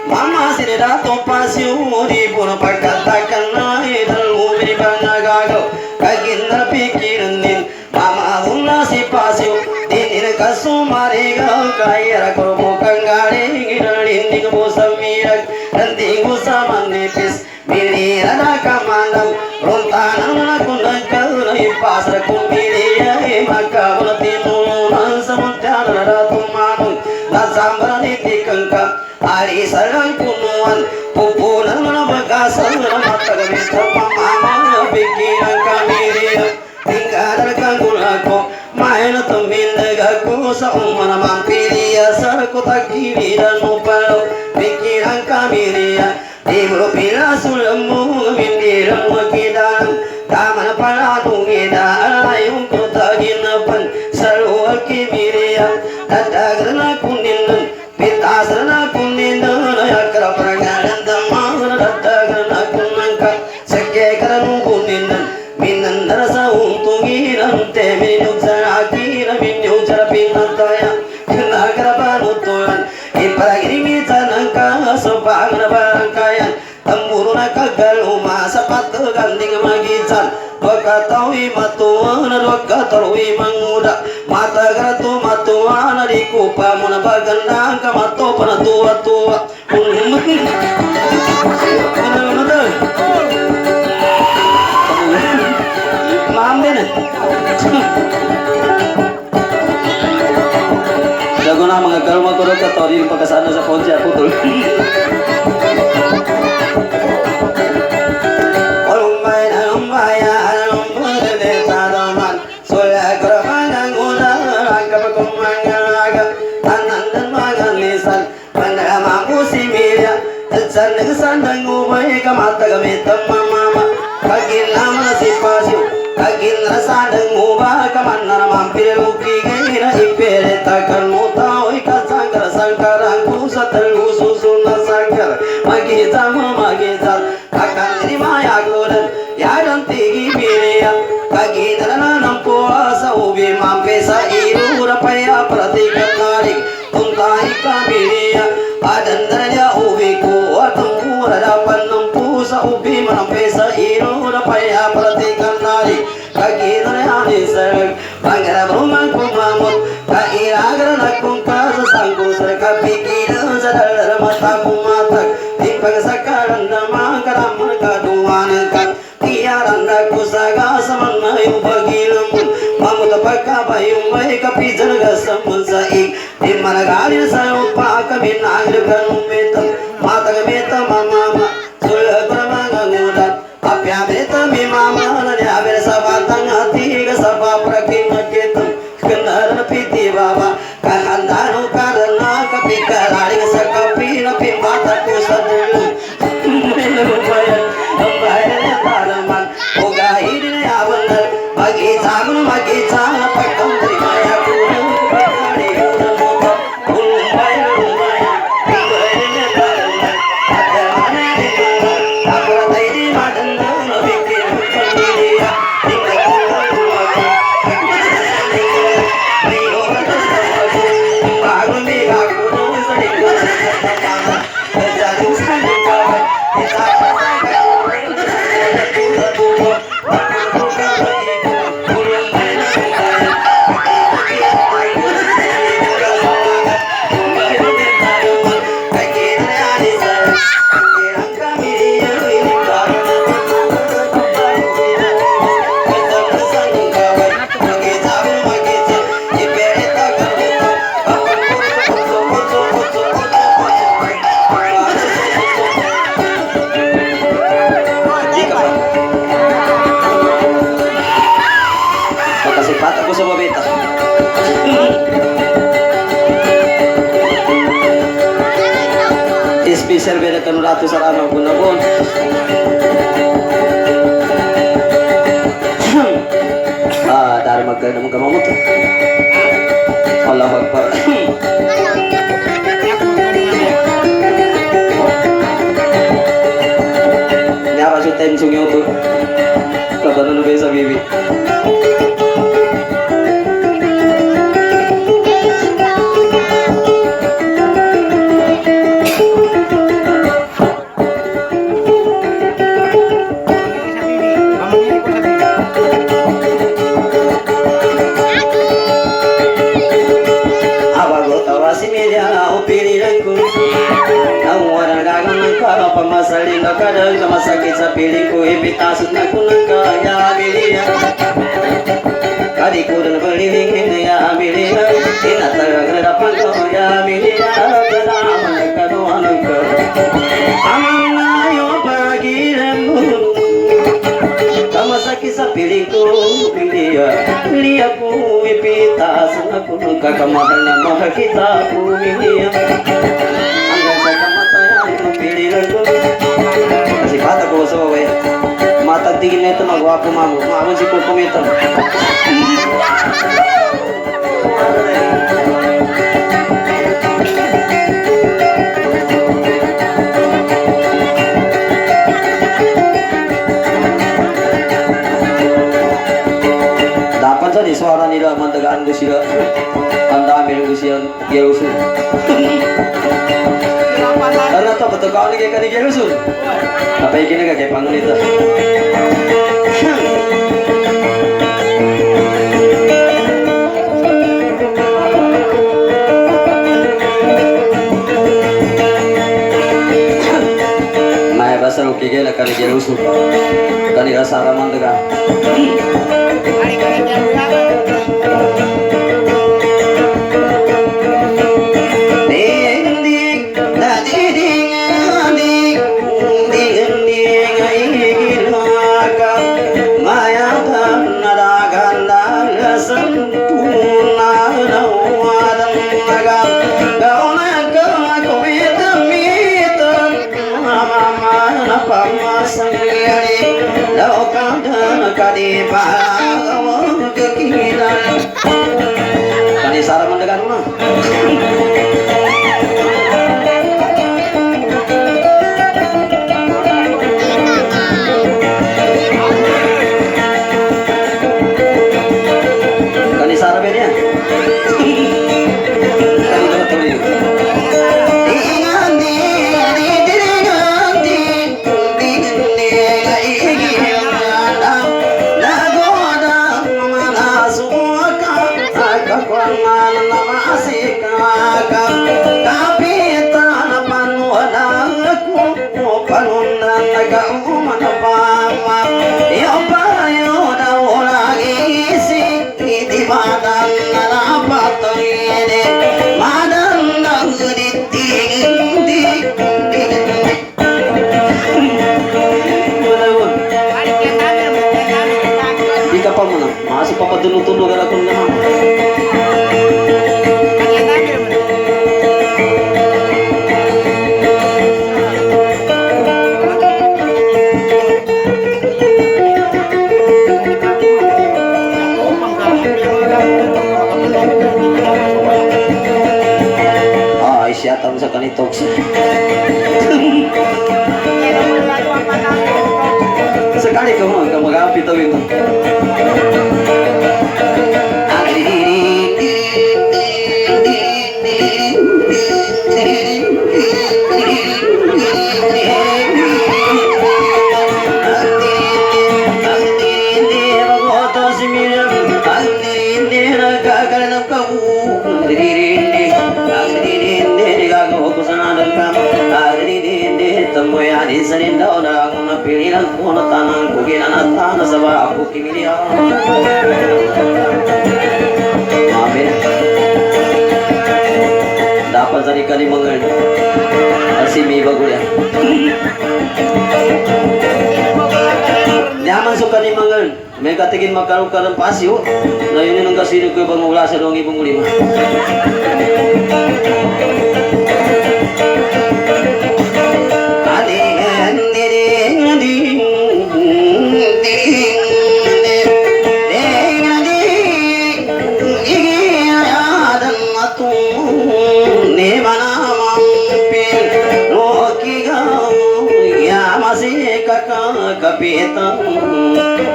Mama sirida topa siuri pun pakatakan nahi dalu beri bangagago kaginda pikirin mama unna si pasiu din kasumari gal kaya korbo kangari ngidalin ding busamirak dan ding busamanipis bili ada kamandam rontanan kundan kalai pasra kumbili maka bunatimu nasamutana ratumanu nasambrani tikangka ari sarang kunuan pupunan begasan mata kami sama mama pikiran kami dia tinggal kangulaku main temin negaku saumana mampiri asar kota kiri dan upalo pikiran kami dia di bulu pila sulemu mindiram wakidan taman palanu ngida alayung kota ginapan sarua kimiria tadagrana kunindan pita sarana kunindan yakra prangalan damana tadagrana kunangka sekke karanu kunindan minan darasa untungiran te minuk sarakira minuk sarapinataya kena karabanutulan iparagiri mitanangka sopagna barangkayan tamburuna kagal uma sapat ganding magican wakatawi matuan wakatawi manguda mata garatu matuan di kupa muna bagandang kamato pana tua mamben jago na mga kalma ko ka tori pagkasana sa ponce ako tol sandang umay kamata gamitam mama kagin nama si pasyo kagin sandang uba kamanna mampir uki gaina ipere takkan mutao ikasangkar sangkarang kusatal ususuna sangkar magita akan dimaya godan yadan tigi biria kagin nanam puasa ubi mampesa iru rapaya pratikat narik tuntai kamiria adan darya ubi ku hadapan nempu sa ubi manampesa iru rapaya pratikan nari kaki nari serg panggara rumah kumamut kairagar nakung kasa sangku serka pikiran sadar mata kumatak timpang sakaran damang karam kaduan kan tiaran daku saga samanayu bagilamun mamut pagkabayung may kapijan gasamun saik di mana galir sa upa kami nagdagan umitam mata gamita mama sudah bermangudan apya beta mi mama nani aber sabatang hati ga sabab prakin maketam kenar piti baba kahandanu karena kapikarari sakapi napi mata ku sadelu lumayan tanaman oga ini abenar bagi sana pakam terima ya ku Masih patah ko sa babeta. Special beda kan ratu sarana gunabon. Dari magkano mong kamamot. Allahu Akbar. Nyara sa time sungyo to. Kabano na ba sa bibi? Pamasalin na kadang kamasakit sa piling ko ipitasot na ko ng kaya biliya kadi ko na baliling ya biliya tinatalaga na dapat ko ya biliya kanaman ay kanuanan ko amang na yung pagilan mo kamasakit sa piling ko biliya ko ipitasot na ko ng kakamahal na makakita ko biliya hanggang sa kamatayan mo pilihan ko kasi bata ko sa baway matagtigil na ito magwapo mamo maamon si kukumito dapat sa di suara nila mandagaan ko sila ang dami ko siya Yerusul karena to betul kau ni kaya Yerusul apa yang kini kaya pangunita Naya basar uki kaya kaya Yerusul kani rasa raman dengan Kani sarang mendekat mana? Kani sarang beda? Kani dapat terlihat. Masih papa tunduk-tunduk gara aku nama. Aisyah tahu sekali toks. Sekali kamu gapi tahu itu. Dapat dari kali mengenai asimi bagus ya. Nyaman suka ni mangan. Mereka tingin makalukaran pasio. Na yun yung kasino ko bang mula sa dong ibong ulima. Kapitan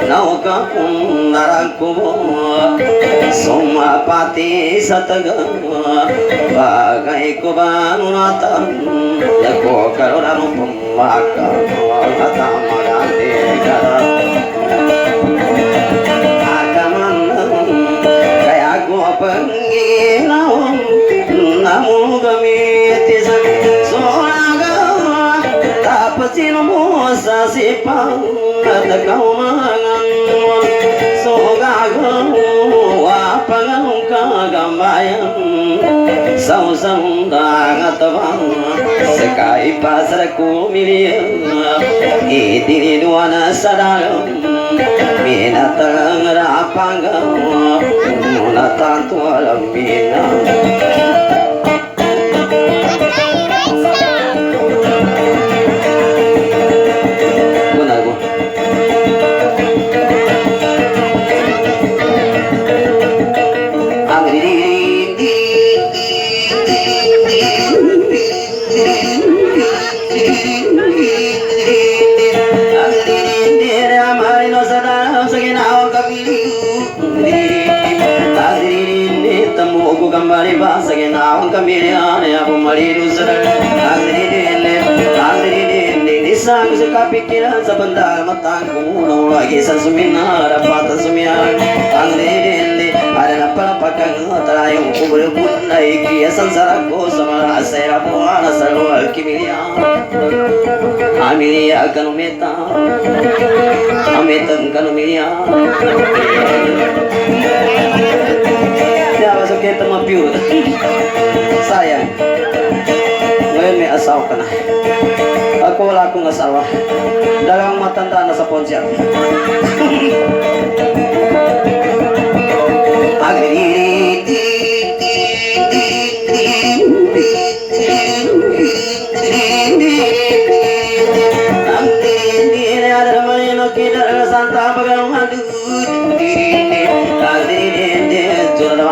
nauka pun narangko somapati sataga bagai ko banunatan lako karoran pemaka kata magante kara akaman kaya ko panginaw namu gamiti sa soraga tapasin mo sa sipang at kaumangan sogagang wapangang kagambayan sausang dangatawang sekay pasar kumiliyan itininuan sa dalam minatang rapangang munatanto alam minang kembali bahasa kenal kami ya pemali rusar agri sang suka pikiran sebentar matangku no lagi sasumina dapat sumian agri ada apa pakang terayung kubur pun naik ya sansaraku sama saya buana selalu kimilia amilia kanu meta ametan kanu milia kita mapiu sayang ngayon may asawa ka na ako wala akong asawa dalawang matanda na sa ponsya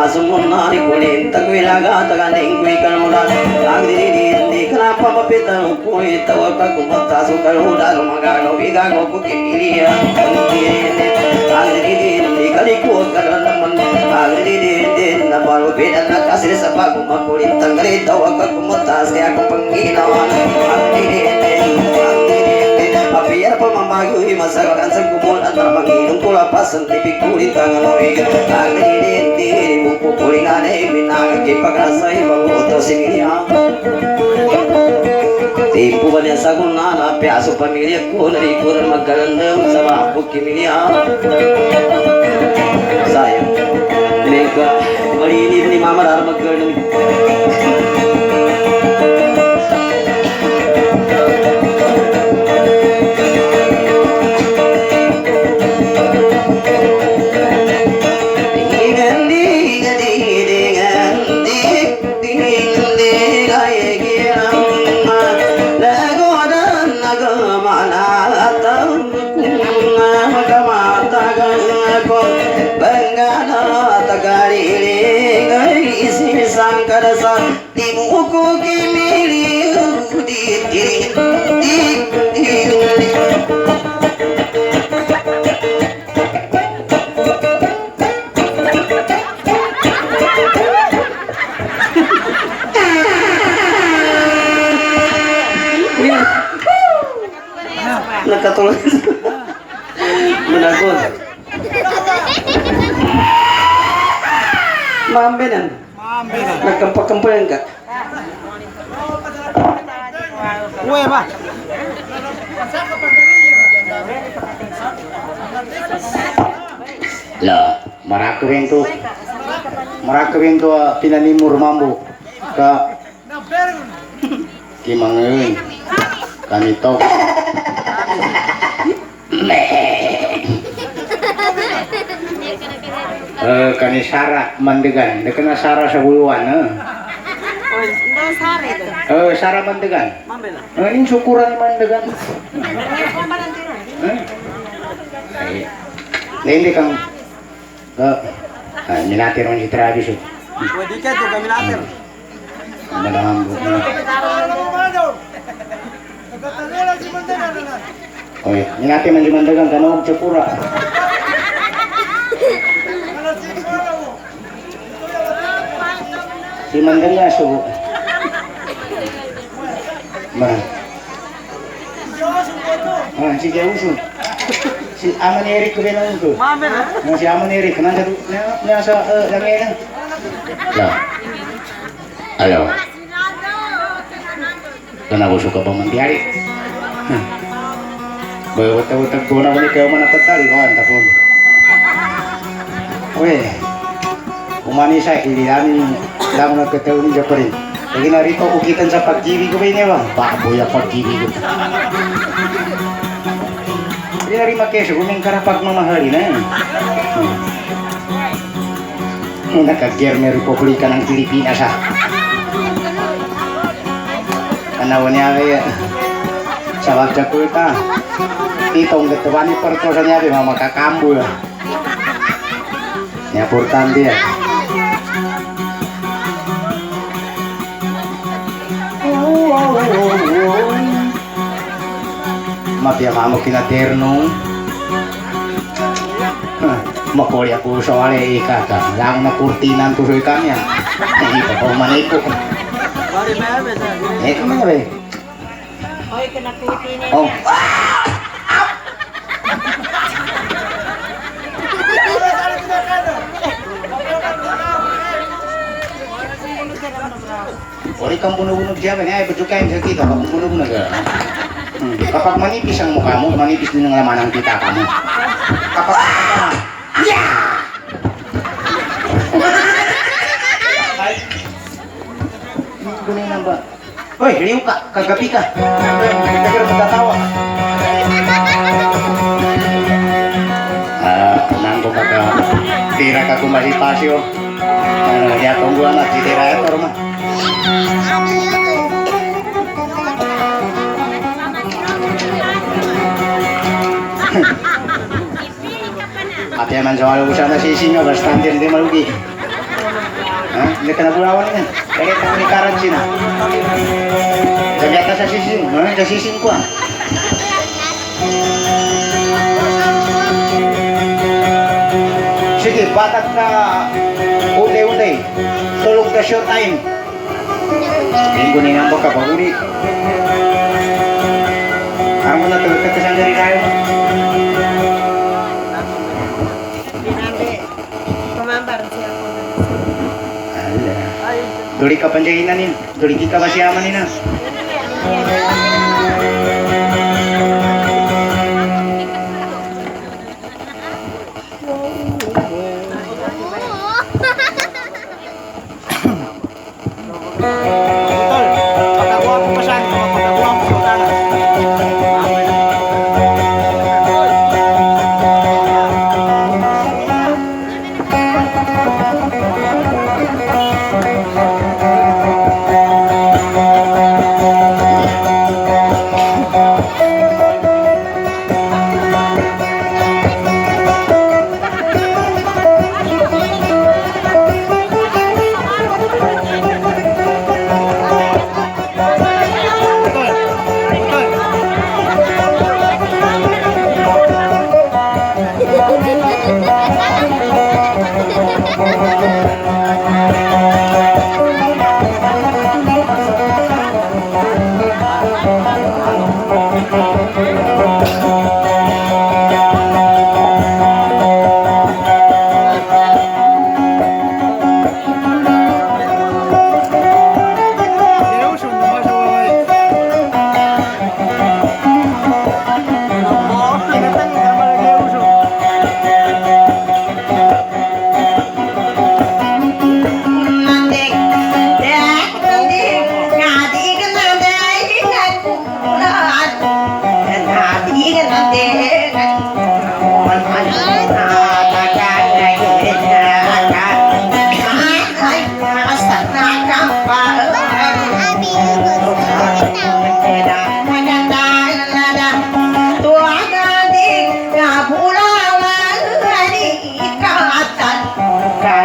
Sumunari kulit takwilaga taganing kui kanudan agdiri kenapa mapita kui tawaka kumata sukaruda lumagago bigago kukimilia agdiri kaliku karanaman agdiri nabalu beda nakasir sabagu makulit tanggari tawaka kumata saya kupanginawan agdiri biar pemambagi masyarakat segumul antara pangilung pula pasan tipik kulit tangan oi agdiri buku kulingane binang kipagrasai bagoto similia tipu banyak saguna piasu pamilya kunari kuran magarandam sama buki milia saya mega marini ni mama dar magarandam timuku kimili nakatulog menakut mambenan nagkampak-kampak enggak Uwe ba? Lah, marakawin to pinanimur mambu ka kimangeun kanito Kani Sara Mandegan, dekena Sara sa Buluan. Nggak sari itu. Sara Mandegan. Mambil. Ini syukuran Mandegan. Hindi kang minatir man si Travis. Pwede ka tuh kami natin. Madahang Oy, minatir man si Mandegan kanong syukura. Si Mandegan subo. Si Jausun. Si Aman Eric ko rin ko. Mambil. Si Aman Eric, nasa langinan. Halo. Kenapa suka pementiari? Bawat-bawat ko na ulit kayo manapatali ko tapon. Weh, umani sa kilihan lang nagkataon niya pa rin. Lagi narito ukitan sa pag-TV ko ba yun ba? Baboy ang pag-TV ko. Hindi na rin makesyo, kuming karapag mamahali na yan. Naka-Germe Republika ng Pilipinas ha. Anawan niya kaya sa wagja ko ita. Itong gatawan ni Pertosa niya rin makakambo ya. Niya importante ya. Mapia mamo kinaterno. Makoli ako sa wala ikaka. Lang na kurtinan tuloy kanya. Hindi pa po maniko. Bari bebe sa. Kemana be? Oy, kena kutin Oh. Ori kang bunuh-bunuh siya kanya ay bejukain sa kita kapag bunuh-bunuh ka. Kapag manipis ang mukha mo, manipis din ang laman ng kita kamu. Kapag Kunin lang ba? Hoy, liw ka, kagabi ka. Tagal magtatawa. Nangko kaka tira ka kumalipasyo. Ya tungguan lah si tira itu rumah. Ate man soal usaha sisinya bastante hindi malugi. Hindi ka nabulawan niya. Kaya ito ni currency na. Kagata sa sising. Sa sising ko ah. Sige, batat na uday-uday. Tulog na showtime. Linggo na nga ka pag-uli. Ang mga tulog ka kasang dari tayo. Pemambar siya ako. Duli ka panjahinan nin. Duli kita masyaman nin ah. Pagkakuha ko pa siya, pagkakuha ko sa kanan.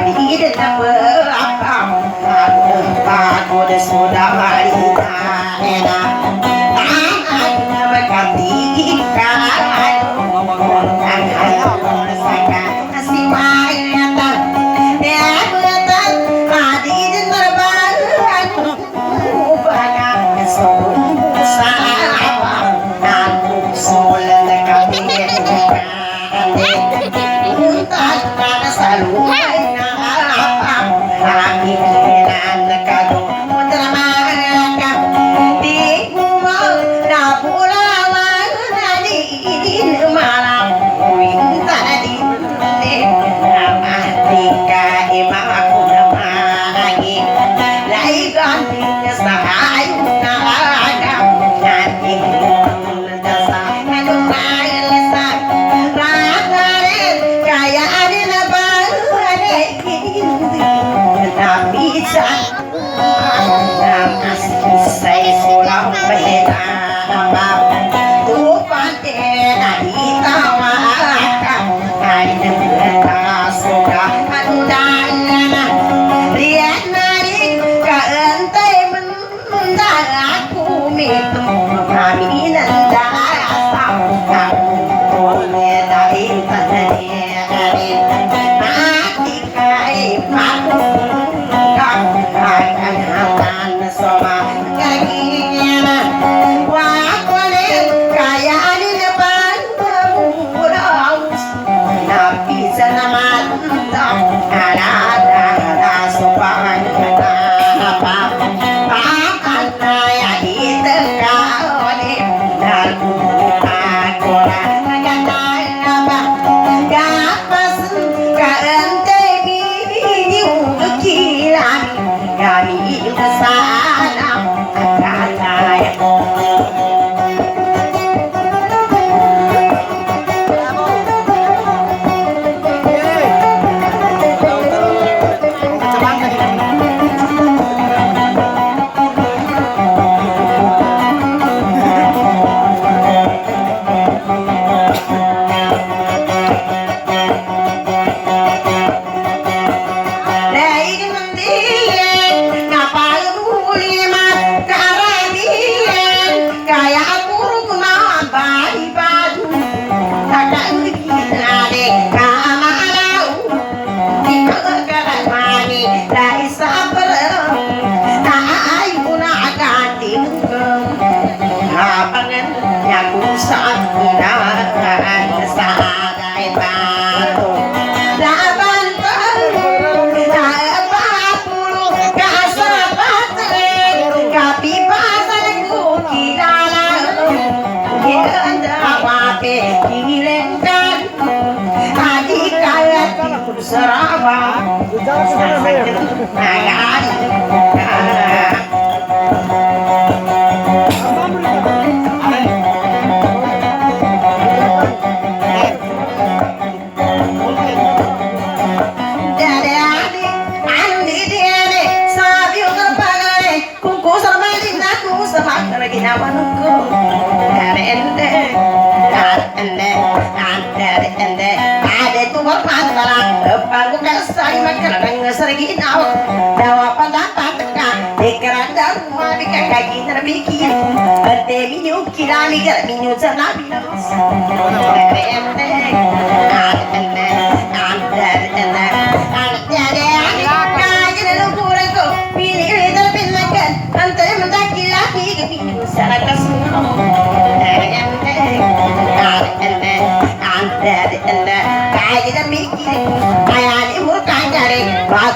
hadir berapa aku sudah marina enak tangan berkatikan si mayatan ya betan hadir berbaru banyak aku sulit kami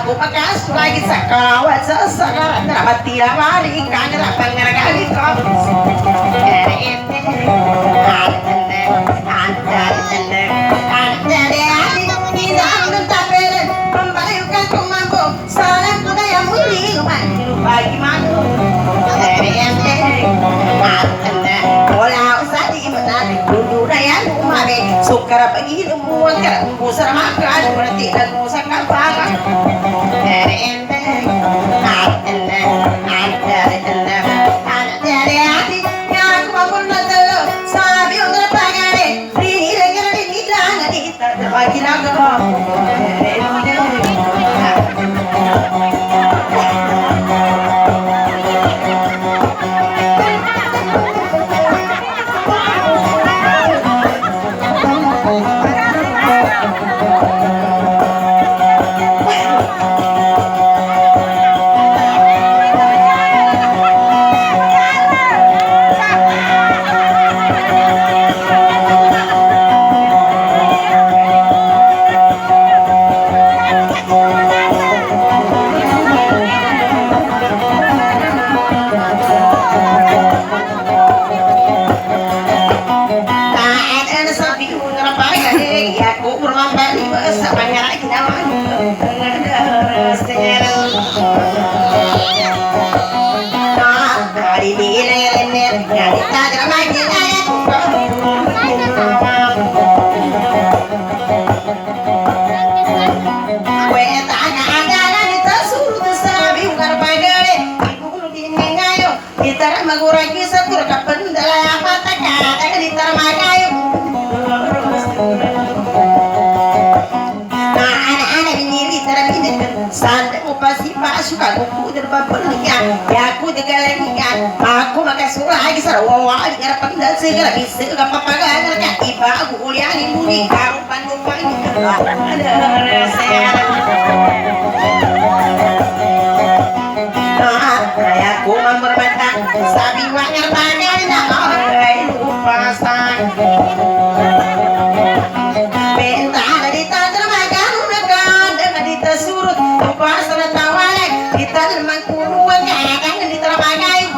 aku pakas lagi sekolah sesekarang dapat tidak mari kangen pengen kali kau sukar pagi ilmu angkat busar makan berarti dan musa kapakan bagi lagu magurang kisa tur kapendala mata kata di tarmakayu nah anak-anak ini terabinin sanda upasi pasukan aku terbabelnya ya aku degalengnya aku makan surah lagi sarwa di harapan dan segala bisa kepapagan kan iba aku kuliah di budi karupan lupa ada rasa aku memperbatang sabi wangar tangan lupa sang bentang di tangan makan dengan di surut pas tawaran kita memang kuruan kadang di terbagai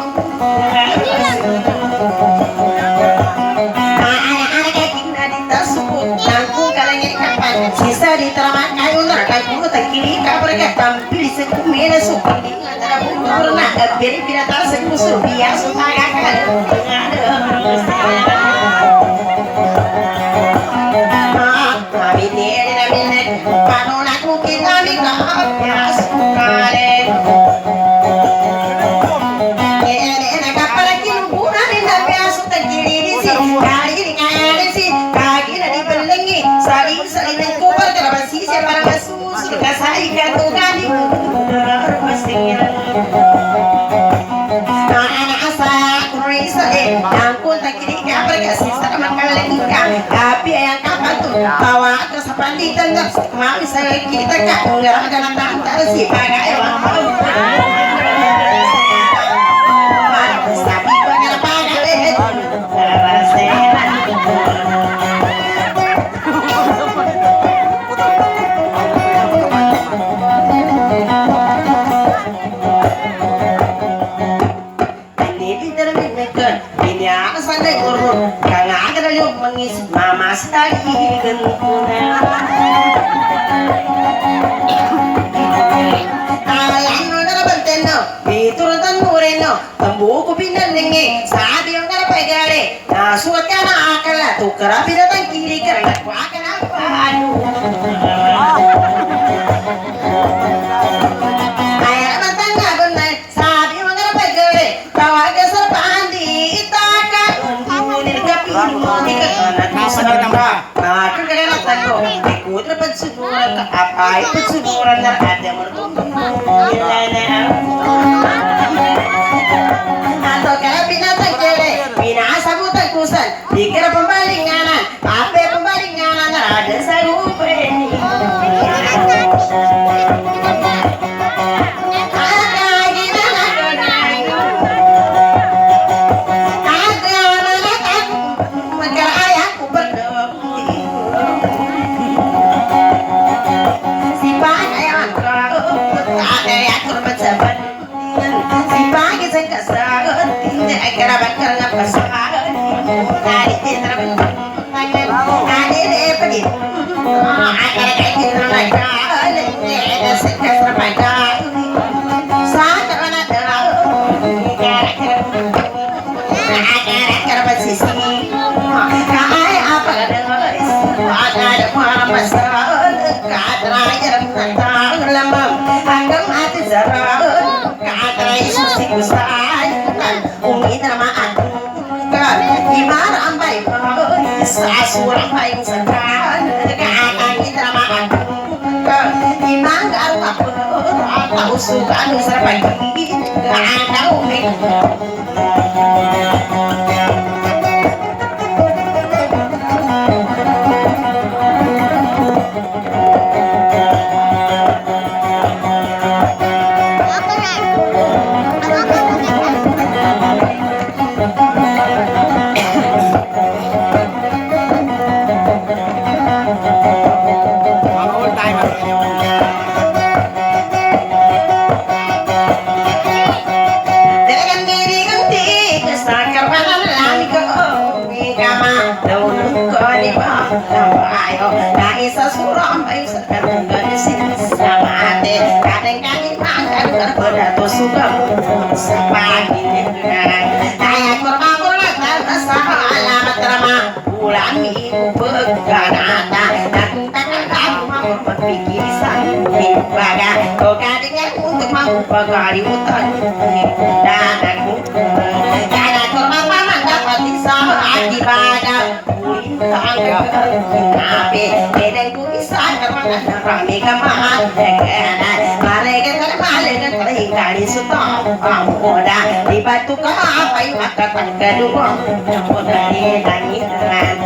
anak-anak kita di tersebut nangku kalengnya kapan sisa di terbagai ular kayu tak kiri kabar tampil sekumena suku pernah beri binatang sekusur biasa tagakan kami tidak milik panonaku kita minta sekali ini kapal kiluburan tidak biasa terkiri di sini kali ini kali sih kaki di belengi saling kubar terlalu sisa para susu kasai gantung kali pastinya anak asa kurisa angkut tak kiri kabar kasih sama kalian tapi yang kapal tuh bawa ke sepandi tengah mau saya kita kak nggak ada nanti si pakai sapi banyak pakai mengisi mama sekali gentunan alam nona banteno biturutan mureno tambuku pinanenge sabi yang kana pegale nasuat kana akala tukara binatang kiri karena ku akan apa ayah bantanga benar sabi yang kana pegale tawaga serpandi itaka untunir kapil aku kagak tahu ikut dapat suburan apa itu suburan ada mertumbuh atau kalau binatang jele binasa buta kusan dikira pembalinganan apa pembalinganan ada sarupe Surang paling sekan keadaan kita makan imang garu apa usukan serba gigi ada umi Pikir baga Oka dengan untuk mau pagari utan Dadaku Karena kurma paman dapat sama Aki baga Ulintang Tapi bedengku bisa karena rame kemahan Karena mereka terbalik Kali sutong Muda di batu kelapa Maka tak kedua Muda di tangiran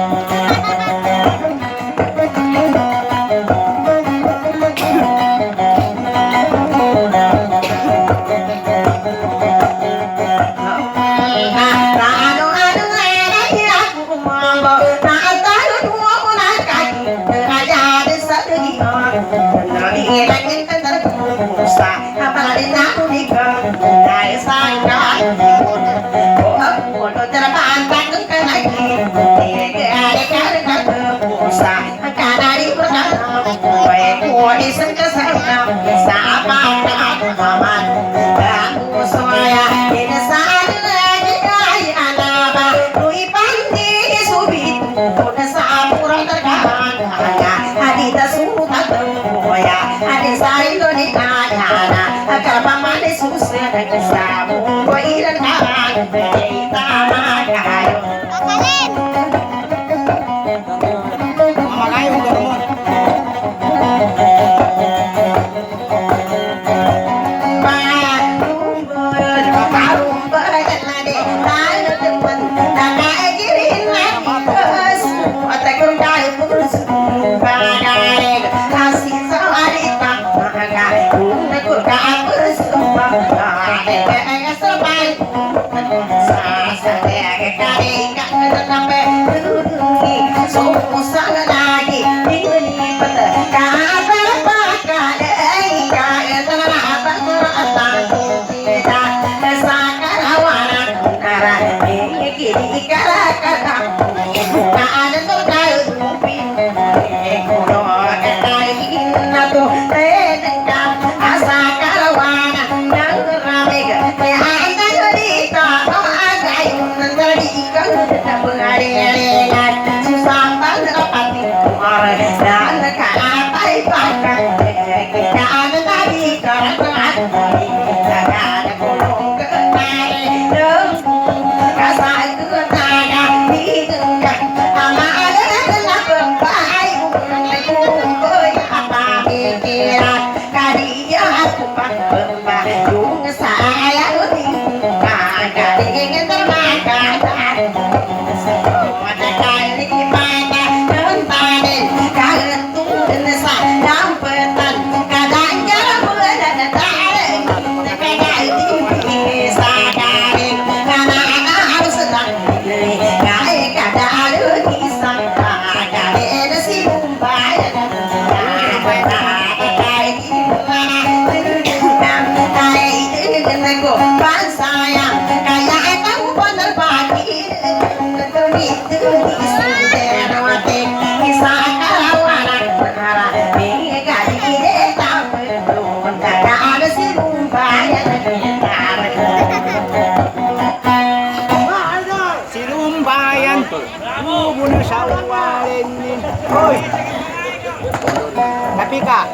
Tapi kak,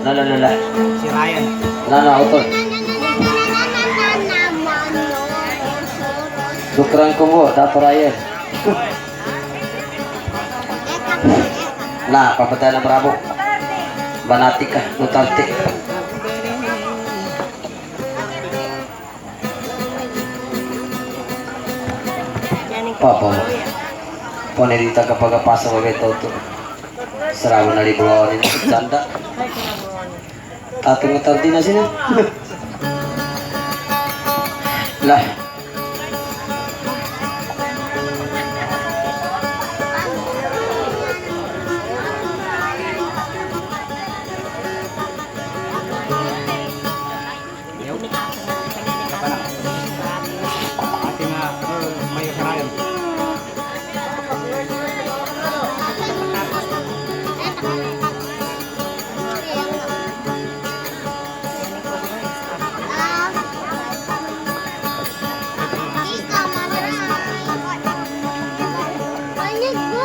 Lala. si Ryan. Lala, utol. Tukeran ko mo, Dato Ryan. Nah, papatay ng bravo. Banati ka, nutante. Papa, ponedita kapag apasa mo ito to. Sarago na libuawan nila sa tanda. Tatong nutante na sila. Lah,